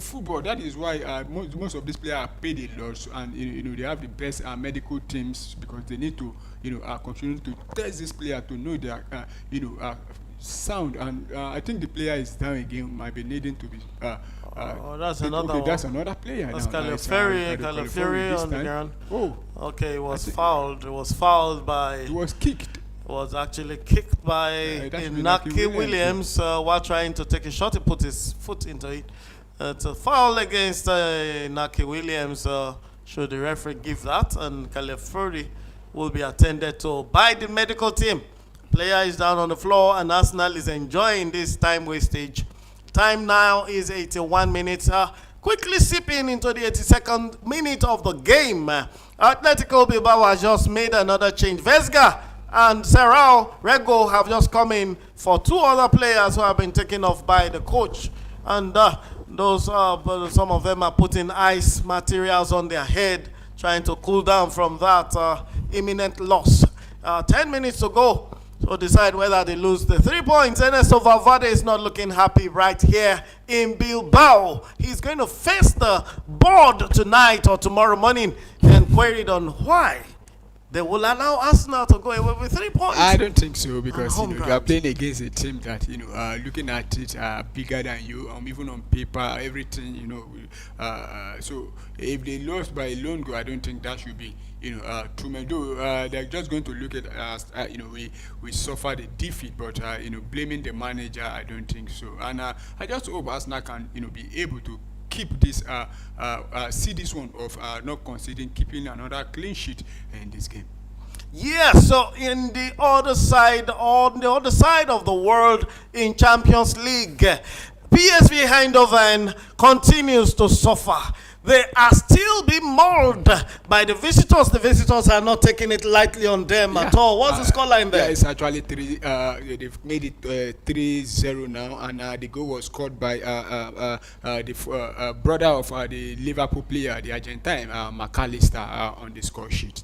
S2: Football. That is why most of these players are paid a lot, and they have the best medical teams, because they need to continue to test this player to know their sound. And I think the player is down again. Might be needing to be.
S1: That's another.
S2: Okay, that's another player.
S1: That's Calafiori on the ground.
S2: Oh,
S1: okay. It was fouled. It was fouled by.
S2: It was kicked.
S1: Was actually kicked by Inaki Williams while trying to take a shot. He put his foot into it. It's a foul against Inaki Williams. Should the referee give that? And Calafiori will be attended to by the medical team. Player is down on the floor, and Arsenal is enjoying this time wastage. Time now is 81 minutes. Quickly sipping into the 82nd minute of the game. Atletico Bilbao has just made another change. Vesga and Serrao Rego have just come in for two other players who have been taken off by the coach. And some of them are putting ice materials on their head, trying to cool down from that imminent loss. 10 minutes to go. So decide whether they lose the 3 points. Ernesto Valverde is not looking happy right here in Bilbao. He's going to face the board tonight or tomorrow morning and queried on why they will allow Arsenal to go away with 3 points.
S2: I don't think so, because you are
S1: ground.
S2: playing against a team that looking at it bigger than you, even on paper, everything. So if they lost by a lone goal, I don't think that should be too many. They're just going to look at us. We suffered a defeat, but blaming the manager, I don't think so. And I just hope Arsenal can be able to keep this see this one of not conceding, keeping another clean sheet in this game.
S1: Yeah, so on the other side of the world in Champions League, PSV Eindhoven continues to suffer. They are still being mauled by the visitors. The visitors are not taking it lightly on them at all. What's the scoreline there?
S2: Yeah, it's actually 3. They've made it 3-0 now, and the goal was scored by the brother of the Liverpool player, the Argentine McAllister, on the score sheet.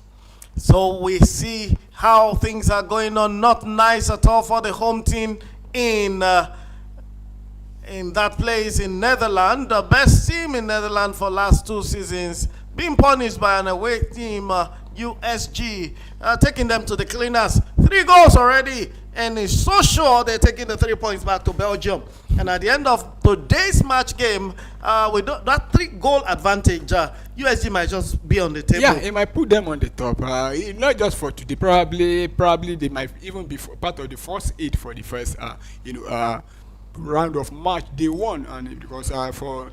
S1: So we see how things are going on. Not nice at all for the home team in that place in Netherlands, the best team in Netherlands for last 2 seasons, being punished by an away team, USG, taking them to the cleaners. 3 goals already, and it's so sure they're taking the 3 points back to Belgium. And at the end of today's match game, with that 3-goal advantage, USG might just be on the table.
S2: Yeah, it might put them on the top. Not just for today. Probably they might even be part of the first 8 for the first, round of match day 1, and because for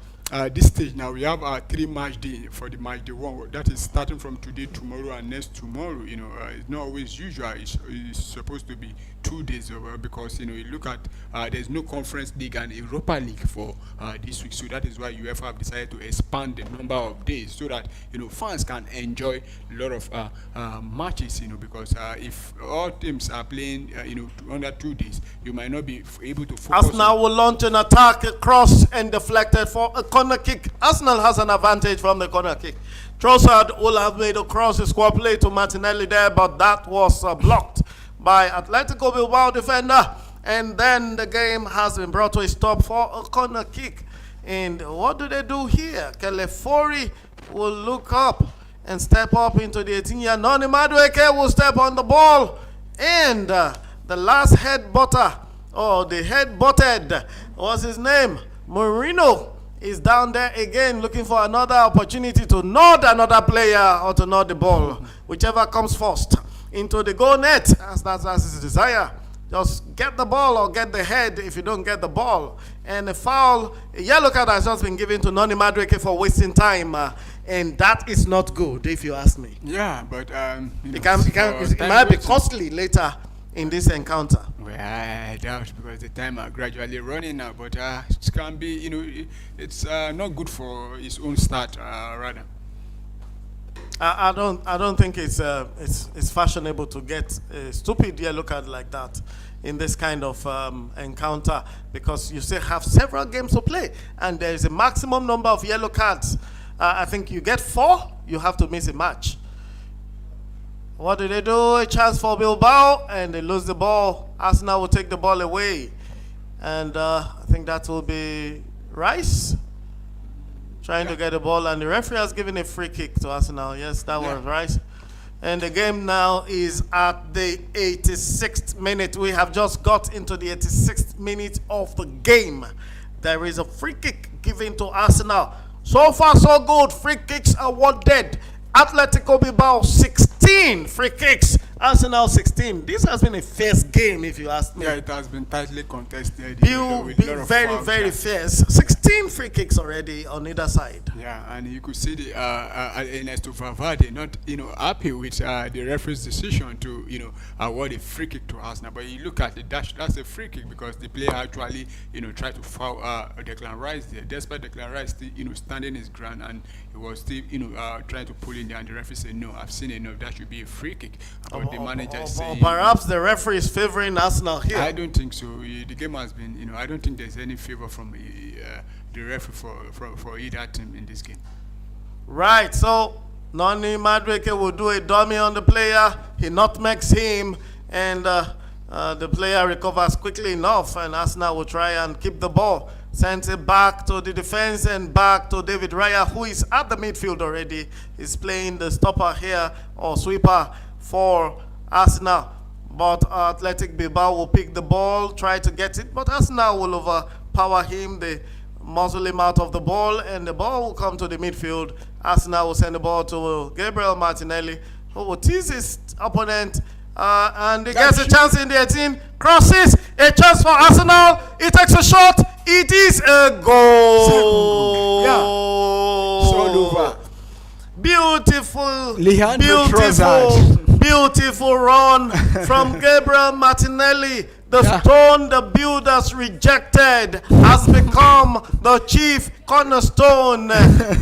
S2: this stage now we have 3 match day for the match day 1. That is starting from today, tomorrow, and next tomorrow. It's not always usual. It's supposed to be 2 days over, because you look at there's no Conference League and Europa League for this week, so that is why UEFA have decided to expand the number of days so that fans can enjoy a lot of matches. Because if all teams are playing under 2 days, you might not be able to focus.
S1: Arsenal will launch an attack, cross and deflected for a corner kick. Arsenal has an advantage from the corner kick. Trossard will have made a cross, a square play to Martinelli there, but that was blocked by Atletico Bilbao defender. And then the game has been brought to a stop for a corner kick. And what do they do here? Kelefori will look up and step up into the 18-year. Noni Madueke will step on the ball. And the last head-butter, the head-butted, what's his name? Moreno is down there again looking for another opportunity to nod another player or to nod the ball. Whichever comes first into the goal net, that's his desire. Just get the ball or get the head if you don't get the ball. And a yellow card has just been given to Noni Madueke for wasting time. And that is not good, if you ask me.
S2: Yeah, but
S1: it might be costly later in this encounter.
S2: Well, I doubt, because the time are gradually running now. But it can be, it's not good for his own start, rather.
S1: I don't think it's fashionable to get a stupid yellow card like that in this kind of encounter, because you still have several games to play and there is a maximum number of yellow cards. I think you get 4, you have to miss a match. What do they do? A chance for Bilbao, and they lose the ball. Arsenal will take the ball away, and I think that will be Rice trying to get the ball, and the referee has given a free kick to Arsenal. Yes, that was Rice. And the game now is at the 86th minute. We have just got into the 86th minute of the game. There is a free kick given to Arsenal. So far, so good. Free kicks awarded. Atletico Bilbao, 16 free kicks. Arsenal 16. This has been a fierce game, if you ask me.
S2: Yeah, it has been tightly contested. With a lot of
S1: Very,
S2: fouls,
S1: very
S2: yeah.
S1: fierce. 16 free kicks already on either side.
S2: Yeah, and you could see the Ernesto Valverde not happy with the referee's decision to award a free kick to Arsenal. But you look at the dash, that's a free kick because the player actually tried to foul Declan Rice there, despite Declan Rice still standing his ground, and he was still trying to pull in there, and the referee said no, I've seen enough, that should be a free kick. But the manager is saying
S1: perhaps the referee is favoring Arsenal here.
S2: I don't think so. The game has been I don't think there's any favor from the referee for either team in this game.
S1: Right, so Noni Madueke will do a dummy on the player. He nutmegs him, and the player recovers quickly enough, and Arsenal will try and keep the ball. Sends it back to the defense and back to David Raya, who is at the midfield already. He's playing the stopper here, or sweeper, for Arsenal. But Athletic Bilbao will pick the ball, try to get it, but Arsenal will overpower him. They muzzle him out of the ball, and the ball will come to the midfield. Arsenal will send the ball to Gabriel Martinelli, who will tease his opponent, and he gets a chance in the 18, crosses, a chance for Arsenal, he takes a shot, it is a goal.
S2: Yeah. It's all over.
S1: Beautiful,
S2: Trossard.
S1: beautiful run from Gabriel Martinelli. The stone the builders rejected has become the chief cornerstone.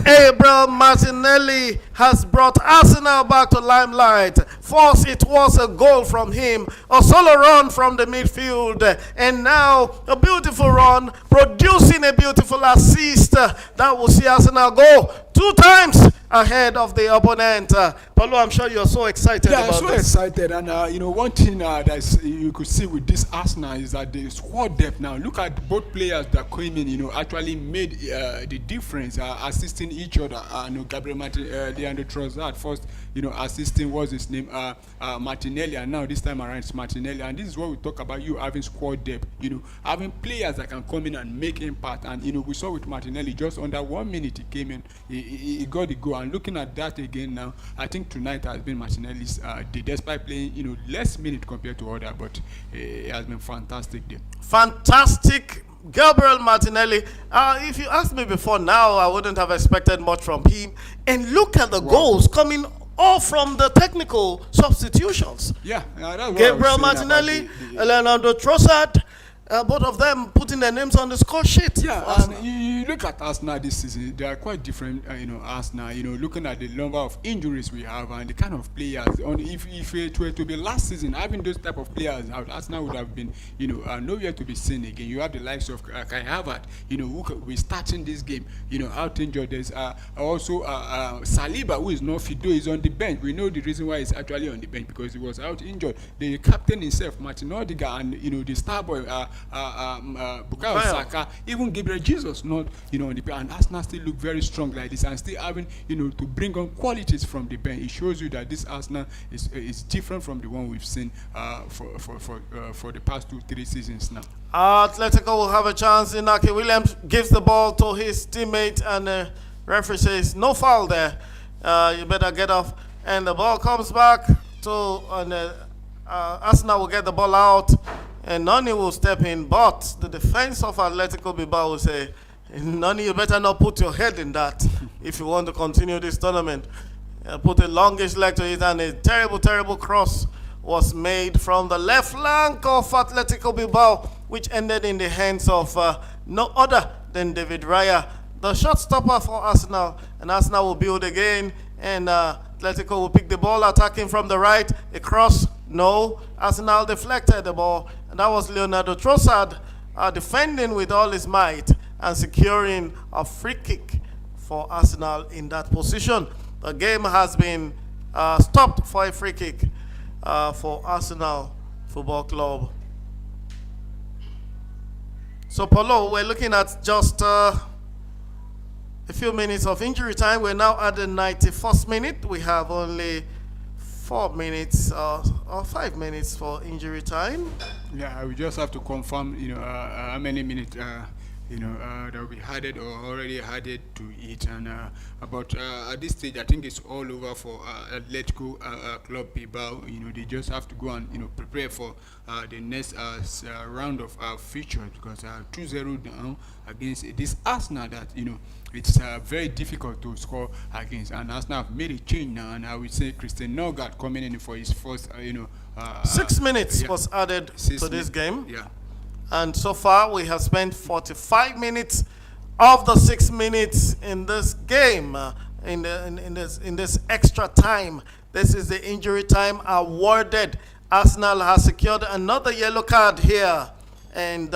S1: Gabriel Martinelli has brought Arsenal back to limelight. First, it was a goal from him, a solo run from the midfield, and now a beautiful run, producing a beautiful assist that will see Arsenal go 2 times ahead of the opponent. Paulo, I'm sure you're so excited about this.
S2: Yeah, I'm so excited, and one thing that you could see with this Arsenal is that the squad depth now. Look at both players that came in, actually made the difference, assisting each other. Gabriel Leandro Trossard first, assisting, what's his name, Martinelli, and now this time around it's Martinelli. And this is what we talk about, you having squad depth, having players that can come in and make impact. And we saw with Martinelli, just under 1 minute he came in, he got the goal. And looking at that again now, I think tonight has been Martinelli's day, despite playing less minute compared to other, but it has been fantastic day.
S1: Fantastic. Gabriel Martinelli, if you asked me before now, I wouldn't have expected much from him. And look at the goals coming all from the technical substitutions.
S2: Yeah, that's what
S1: Gabriel Martinelli, Leonardo Trossard, both of them putting their names on the score sheet.
S2: Yeah, and you look at Arsenal this season, they are quite different, Arsenal, looking at the number of injuries we have and the kind of players. If it were to be last season, having those type of players out, Arsenal would have been, nowhere to be seen again. You have the likes of Kai Havertz, who could be starting this game, out injured. There's also Saliba, who is not fit, though he's on the bench. We know the reason why he's actually on the bench, because he was out injured. The captain himself, Martin Odegaard, and the star boy, Bukayo Saka, even Gabriel Jesus not on the bench, and Arsenal still look very strong like this and still having to bring on qualities from the bench. It shows you that this Arsenal is different from the one we've seen for the past 2-3 seasons now.
S1: Atletico will have a chance. Inaki Williams gives the ball to his teammate, and the referee says no foul there, you better get off, and the ball comes back to Arsenal will get the ball out, and Noni will step in, but the defense of Atletico Bilbao will say, Noni, you better not put your head in that if you want to continue this tournament. Put a longish leg to it, and a terrible, terrible cross was made from the left flank of Atletico Bilbao, which ended in the hands of no other than David Raya, the shot stopper for Arsenal. And Arsenal will build again, and Atletico will pick the ball, attacking from the right. A cross, no. Arsenal deflected the ball, and that was Leonardo Trossard defending with all his might and securing a free kick for Arsenal in that position. The game has been stopped for a free kick for Arsenal Football Club. So, Paulo, we're looking at just a few minutes of injury time. We're now at the 91st minute. We have only 4 minutes or 5 minutes for injury time.
S2: Yeah, we just have to confirm, how many minutes that will be added or already added to it. And but at this stage, I think it's all over for Atletico Club Bilbao. They just have to go and prepare for the next round of features, because 2-0 down against this Arsenal that it's very difficult to score against. And Arsenal have made a change now, and I would say Christian Norgard coming in for his first
S1: 6 minutes
S2: yeah,
S1: was added to this game.
S2: Yeah.
S1: And so far, we have spent 45 minutes of the 6 minutes in this game, in this extra time. This is the injury time awarded. Arsenal has secured another yellow card here, and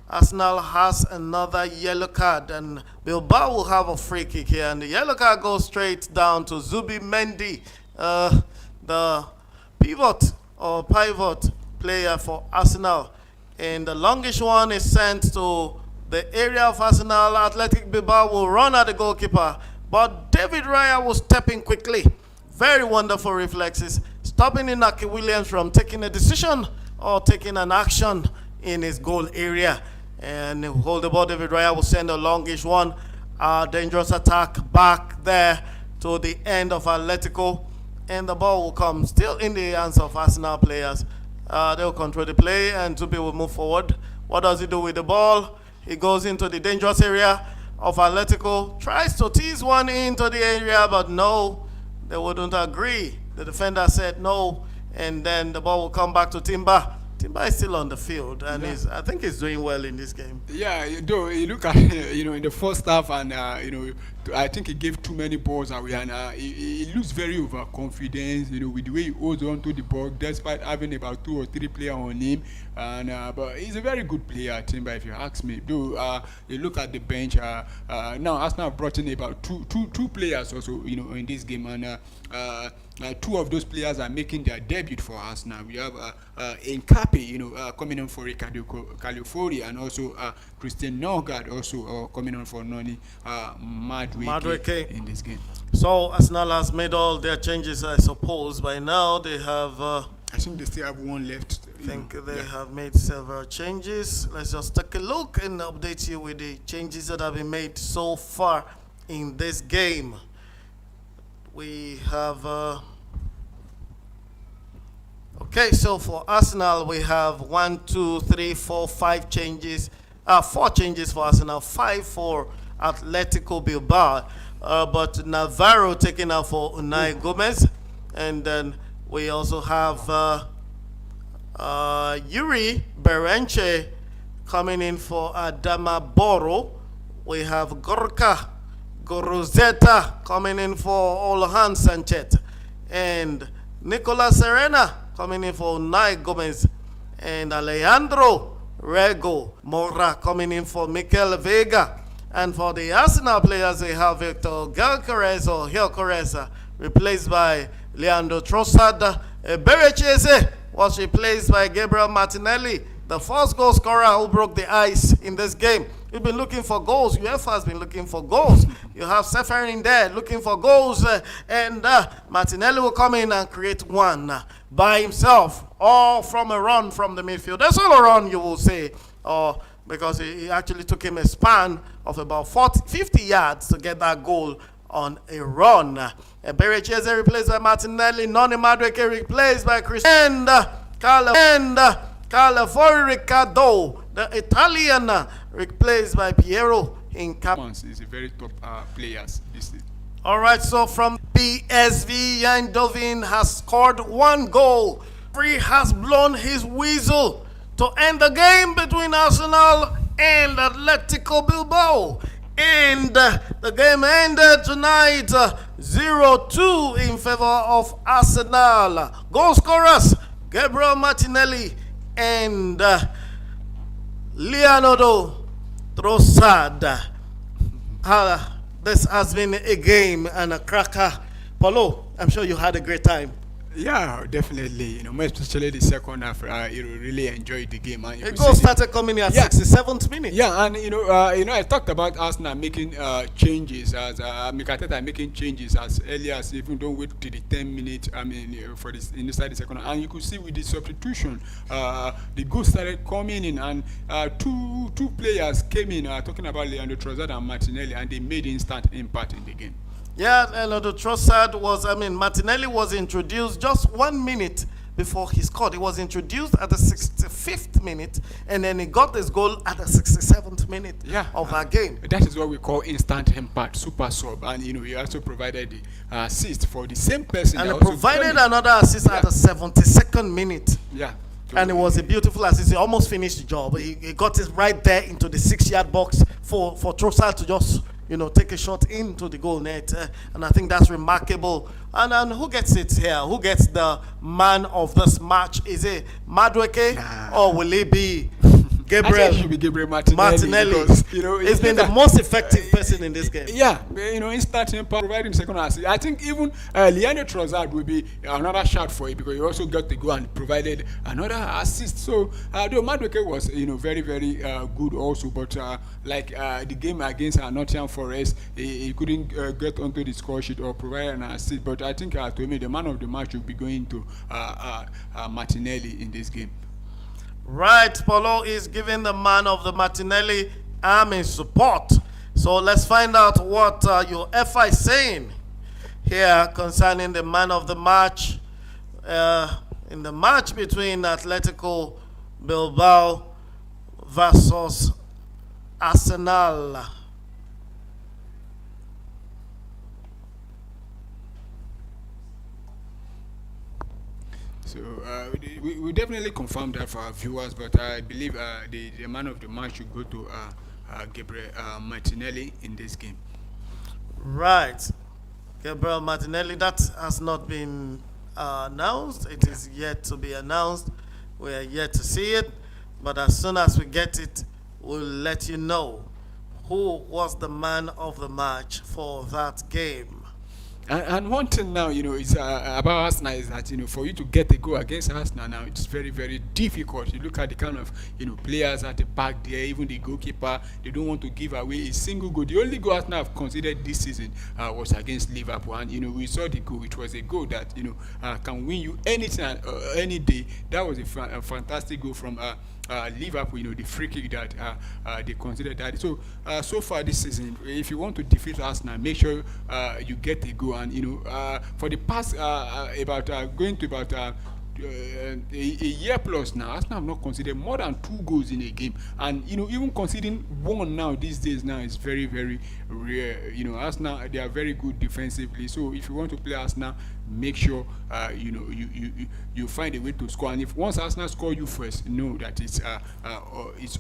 S1: Arsenal has another yellow card, and Bilbao will have a free kick here, and the yellow card goes straight down to Zubi Mendy, the pivot player for Arsenal. And the longest one is sent to the area of Arsenal. Athletic Bilbao will run at the goalkeeper, but David Raya will step in quickly. Very wonderful reflexes, stopping Inaki Williams from taking a decision or taking an action in his goal area. And hold the ball, David Raya will send a longish one. Dangerous attack back there to the end of Atletico. And the ball will come still in the hands of Arsenal players. They'll control the play, and Zubi will move forward. What does he do with the ball? He goes into the dangerous area of Atletico, tries to tease one into the area, but no, they wouldn't agree. The defender said no, and then the ball will come back to Timber. Timber is still on the field, and I think he's doing well in this game.
S2: Yeah, though you look at in the first half, and I think he gave too many balls away, and he looks very overconfident. With the way he holds on to the ball, despite having about 2 or 3 players on him. And but he's a very good player, Timber, if you ask me. Though you look at the bench, now Arsenal brought in about two players also, in this game, and 2 of those players are making their debut for Arsenal. We have Nkape, coming on for Ricardo Califori, and also Christian Norgard also coming on for Noni Madueke in this game.
S1: So Arsenal has made all their changes, I suppose. By now they have.
S2: I think they still have one left.
S1: I think they have made several changes. Let's just take a look and update you with the changes that have been made so far in this game. We have. Okay, so for Arsenal, we have 1, 2, 3, 4, 5 changes. 4 changes for Arsenal, 5 for Atletico Bilbao. But Navarro taken out for Unai Gomez. And then we also have Yuri Berenche coming in for Adama Boro. We have Gorka Gorozeta coming in for Olahan Sanchez. And Nicolas Serena coming in for Unai Gomez. And Alejandro Rego Mora coming in for Mikel Vega. And for the Arsenal players, they have Victor Gyökeres replaced by Leandro Trossard. Berechese was replaced by Gabriel Martinelli, the first goal scorer who broke the ice in this game. We've been looking for goals. UEFA has been looking for goals. You have Seferin there looking for goals, and Martinelli will come in and create one by himself, all from a run from the midfield. That's all a run, you will say, because he actually took him a span of about 50 yards to get that goal on a run. Berechese replaced by Martinelli. Noni Madueke replaced by Cristiano. And Calafori Riccardo, the Italian, replaced by Piero in Cap.
S2: He's a very top player.
S1: All right, so from PSV, Eindhoven has scored 1 goal. Free has blown his whistle to end the game between Arsenal and Atletico Bilbao. And the game ended tonight 0-2 in favor of Arsenal. Goal scorers, Gabriel Martinelli and Leonardo Trossard. This has been a game and a cracker. Paulo, I'm sure you had a great time.
S2: Yeah, definitely. More especially the second half, you really enjoyed the game, and you
S1: A
S2: could
S1: goal
S2: see
S1: started coming in at
S2: Yeah.
S1: 67th minute.
S2: Yeah, and I talked about Arsenal making changes as Mikateta making changes as early as even don't wait till the 10 minutes. I mean, for this inside the second, and you could see with the substitution, the goals started coming in, and two players came in. Talking about Leandro Trossard and Martinelli, and they made instant impact in the game.
S1: Yeah, the Trossard Martinelli was introduced just 1 minute before he scored. He was introduced at the 65th minute, and then he got this goal at the 67th minute of that game.
S2: That is what we call instant impact, super sub, and he also provided the assist for the same person.
S1: And
S2: that
S1: he
S2: also
S1: provided
S2: came in.
S1: another assist at the 72nd minute.
S2: Yeah.
S1: And it was a beautiful assist. He almost finished the job. He got it right there into the 6-yard box for Trossard to just take a shot into the goal net. And I think that's remarkable. And who gets it here? Who gets the man of this match? Is it Madueke or will it be Gabriel?
S2: I think it should be Gabriel Martinelli. Because,
S1: he's been the most effective person in this game.
S2: Yeah, instant impact, providing second assist. I think even Leandro Trossard will be another shout for it, because he also got to go and provided another assist. So though Madueke was very very good also, but the game against Nottingham Forest, he couldn't get onto the score sheet or provide an assist. But I think to me the man of the match will be going to Martinelli in this game.
S1: Right, Paulo is giving the man of the Martinelli arm in support. So let's find out what your FI is saying here concerning the man of the match in the match between Atletico Bilbao versus Arsenal.
S2: So we definitely confirmed that for our viewers, but I believe the man of the match should go to Gabriel Martinelli in this game.
S1: Right, Gabriel Martinelli. That has not been announced. It is yet to be announced. We are yet to see it, but as soon as we get it, we'll let you know who was the man of the match for that game.
S2: And one thing now, is about Arsenal is that, for you to get a goal against Arsenal now, it's very, very difficult. You look at the kind of, players at the back there, even the goalkeeper, they don't want to give away a single goal. The only goal Arsenal have considered this season was against Liverpool. And, we saw the goal. It was a goal that, can win you anything, any day. That was a fantastic goal from Liverpool, the free kick that they considered that. So, so far this season, if you want to defeat Arsenal, make sure you get a goal. And for the past going to about a year plus now, Arsenal have not considered more than 2 goals in a game, and even conceding one now these days now is very very rare. Arsenal, they are very good defensively, so if you want to play Arsenal, make sure you find a way to score. And if once Arsenal score you first, know that it's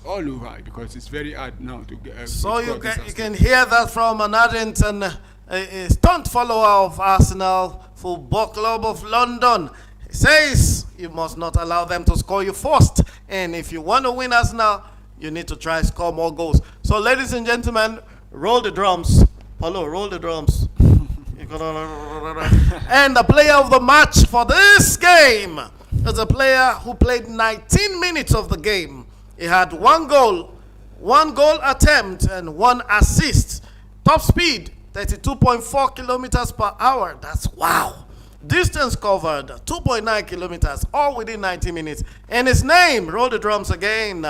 S2: all over, because it's very hard now to get.
S1: So you can hear that from an ardent and a stunt follower of Arsenal Football Club of London. He says you must not allow them to score you first, and if you want to win Arsenal, you need to try score more goals. So, ladies and gentlemen, roll the drums. Paulo, roll the drums. And the player of the match for this game is a player who played 19 minutes of the game. He had 1 goal, 1 goal attempt, and 1 assist. Top speed, 32.4 kilometers per hour. That's wow. Distance covered, 2.9 kilometers, all within 90 minutes. And his name, roll the drums again,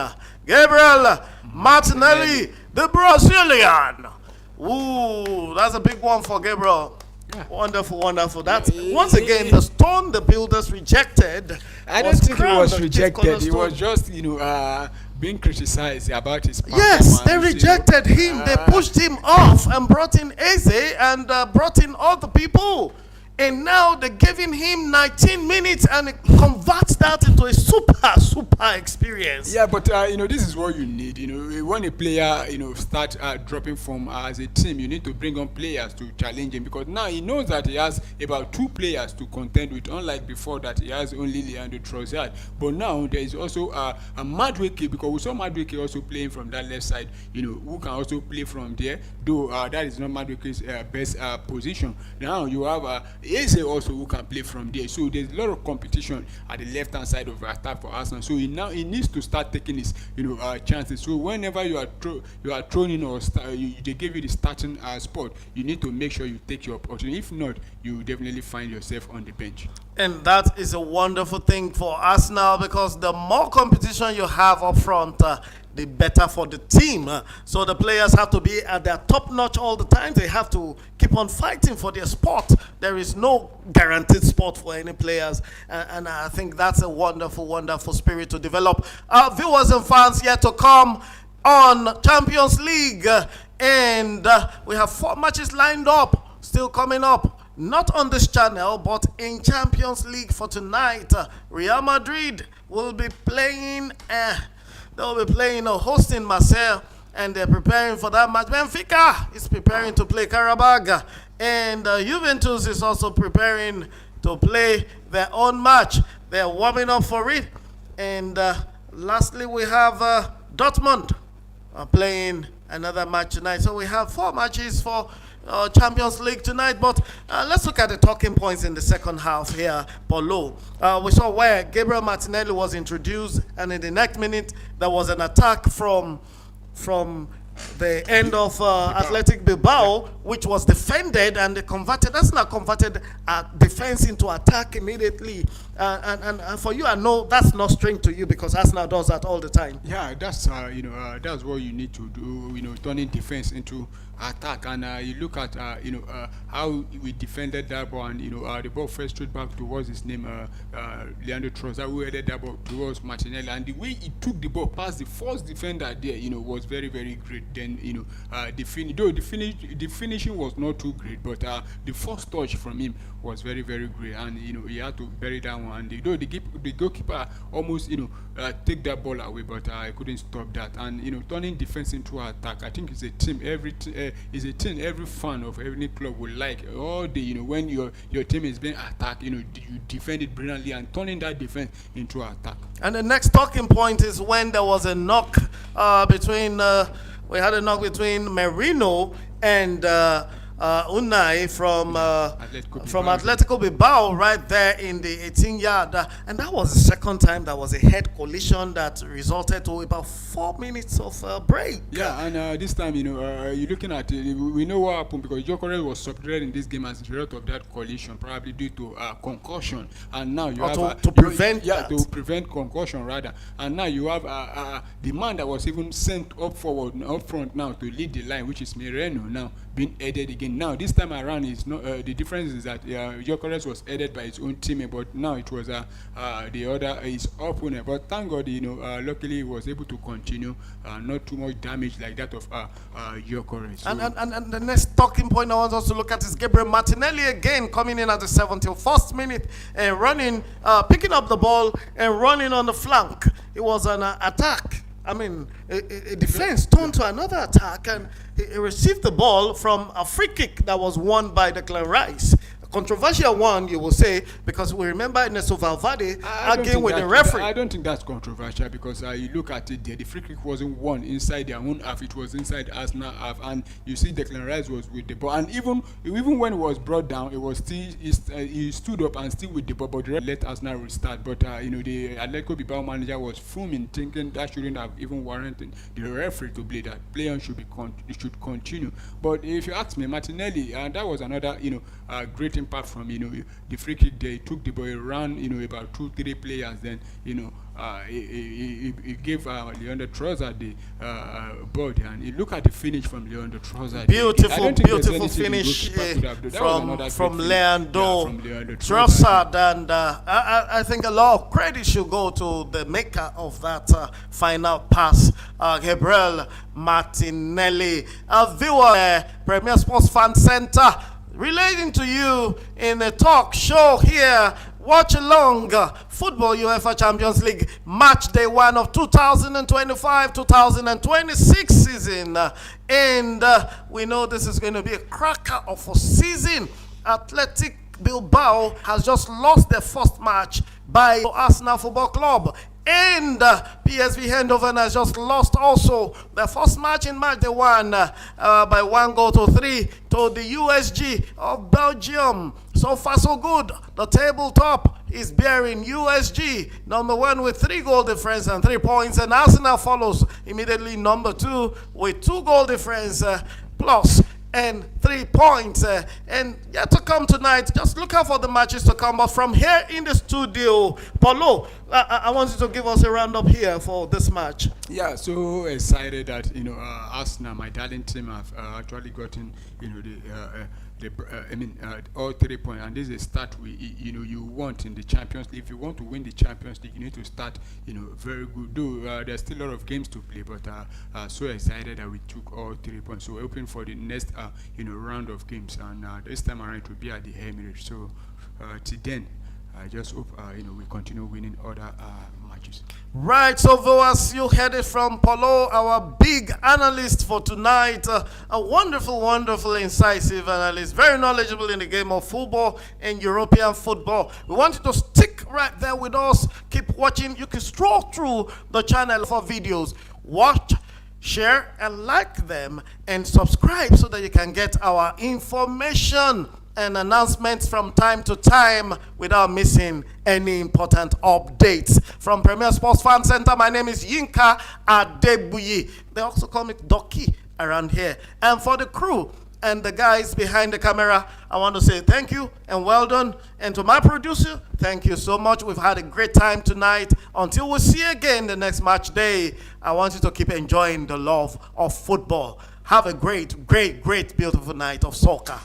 S1: Gabriel Martinelli, the Brazilian. Ooh, that's a big one for Gabriel. Yeah. Wonderful, wonderful. That's once again the stone the builders rejected.
S2: I don't think it was rejected. He was just, being criticized about his performance.
S1: Yes, they rejected him. They pushed him off and brought in Eze and brought in all the people. And now they're giving him 19 minutes and converted convert that into a super experience.
S2: Yeah, but this is what you need. When a player start dropping form as a team, you need to bring on players to challenge him, because now he knows that he has about 2 players to contend with, unlike before that he has only Leandro Trossard. But now there is also a Madueke, because we saw Madueke also playing from that left side, who can also play from there, though that is not Madueke's best position. Now you have Eze also who can play from there. So there's a lot of competition at the left hand side of the attack for Arsenal. So he needs to start taking his chances. So whenever you are thrown in, or they give you the starting spot, you need to make sure you take your opportunity. If not, you definitely find yourself on the bench.
S1: And that is a wonderful thing for Arsenal, because the more competition you have up front, the better for the team. So the players have to be at their top notch all the time. They have to keep on fighting for their spot. There is no guaranteed spot for any players. And I think that's a wonderful spirit to develop. Viewers and fans yet to come on Champions League. And we have 4 matches lined up, still coming up. Not on this channel, but in Champions League for tonight. Real Madrid will be playing... They'll be playing or hosting Marseille, and they're preparing for that match. Benfica is preparing to play Karabag, and Juventus is also preparing to play their own match. They're warming up for it. And lastly, we have Dortmund playing another match tonight. So we have 4 matches for Champions League tonight. But let's look at the talking points in the second half here, Paulo. We saw where Gabriel Martinelli was introduced, and in the next minute there was an attack from the end of Athletic Bilbao, which was defended, and they converted. Arsenal converted defense into attack immediately. And for you, I know that's not strange to you, because Arsenal does that all the time.
S2: Yeah, that's that's what you need to do. Turning defense into attack. And you look at how we defended that ball, and the ball first straight back towards his name, Leandro Trossard, who headed that ball towards Martinelli, and the way he took the ball past the first defender there, was very great. Then the finishing was not too great, but the first touch from him was very great, and he had to bury that one. And the goalkeeper almost take that ball away, but I couldn't stop that. And turning defense into attack, I think it's a team. Every fan of every club would like all the when your team is being attacked, you defend it brilliantly, and turning that defense into attack.
S1: And the next talking point is when there was a knock between Merino and Unai from Atletico Bilbao right there in the 18-yard. And that was the second time there was a head collision that resulted to about 4 minutes of break.
S2: Yeah, and this time, you're looking at it, we know what happened, because Gyökeres was substituted in this game as a result of that collision, probably due to concussion. And now you have
S1: to prevent
S2: concussion rather. And now you have the man that was even sent up front now to lead the line, which is Merino, now being aided again. Now this time around, is not the difference is that Gyökeres was aided by his own teammate, but now it was his opponent. But thank God, luckily he was able to continue, not too much damage like that of Gyökeres. So
S1: and the next talking point I want us to look at is Gabriel Martinelli again coming in at the 71st minute and running, picking up the ball and running on the flank. It was an attack. I mean, a defense turned to another attack, and he received the ball from a free kick that was won by Declan Rice. A controversial one, you will say, because we remember Ernesto Valverde arguing with the referee.
S2: I don't think that's controversial, because you look at it there, the free kick wasn't won inside their own half, it was inside Arsenal half, and you see Declan Rice was with the ball, and even when it was brought down, it was still he stood up and still with the ball, but the let Arsenal restart. But the Atletico Bilbao manager was fuming, thinking that shouldn't have even warranted the referee to play that. Play should continue. But if you ask me, Martinelli, that was another great impact from the free kick there. He took the ball, he ran about 2-3 players, then he gave Leandro Trossard the ball, and you look at the finish from Leandro Trossard.
S1: Beautiful finish from Leandro Trossard, and I think a lot of credit should go to the maker of that final pass, Gabriel Martinelli. Viewer, Premier Sports Fan Center, relating to you in a talk show here Watchalong Football UEFA Champions League match day 1 of 2025-2026 season. And we know this is going to be a cracker of a season. Athletic Bilbao has just lost their first match by Arsenal Football Club. And PSV Eindhoven has just lost also their first match in match. They won by 1-3 to the USG of Belgium. So far so good. The tabletop is bearing USG number 1 with 3 goal difference and 3 points, and Arsenal follows immediately number 2 with 2 goal difference plus and 3 points. And yet to come tonight, just look out for the matches to come. But from here in the studio, Paulo, I want you to give us a roundup here for this match.
S2: Yeah, so excited that Arsenal, my darling team, have actually gotten all 3 points, and this is a start you want in the Champions League. If you want to win the Champions League, you need to start very good. Though there's still a lot of games to play, but so excited that we took all 3 points. So we're hoping for the next round of games, and this time around it will be at the Emirates. So till then, I just hope we continue winning other matches.
S1: Right, so viewers, you heard it from Paulo, our big analyst for tonight. A wonderful, incisive analyst, very knowledgeable in the game of football and European football. We want you to stick right there with us. Keep watching. You can stroll through the channel for videos. Watch, share, and like them, and subscribe so that you can get our information and announcements from time to time without missing any important updates. From Premier Sports Fan Center, my name is Yinka Adebuyi. They also call me Doki around here. And for the crew and the guys behind the camera, I want to say thank you and well done. And to my producer, thank you so much. We've had a great time tonight. Until we see you again the next match day, I want you to keep enjoying the love of football. Have a great, beautiful night of soccer.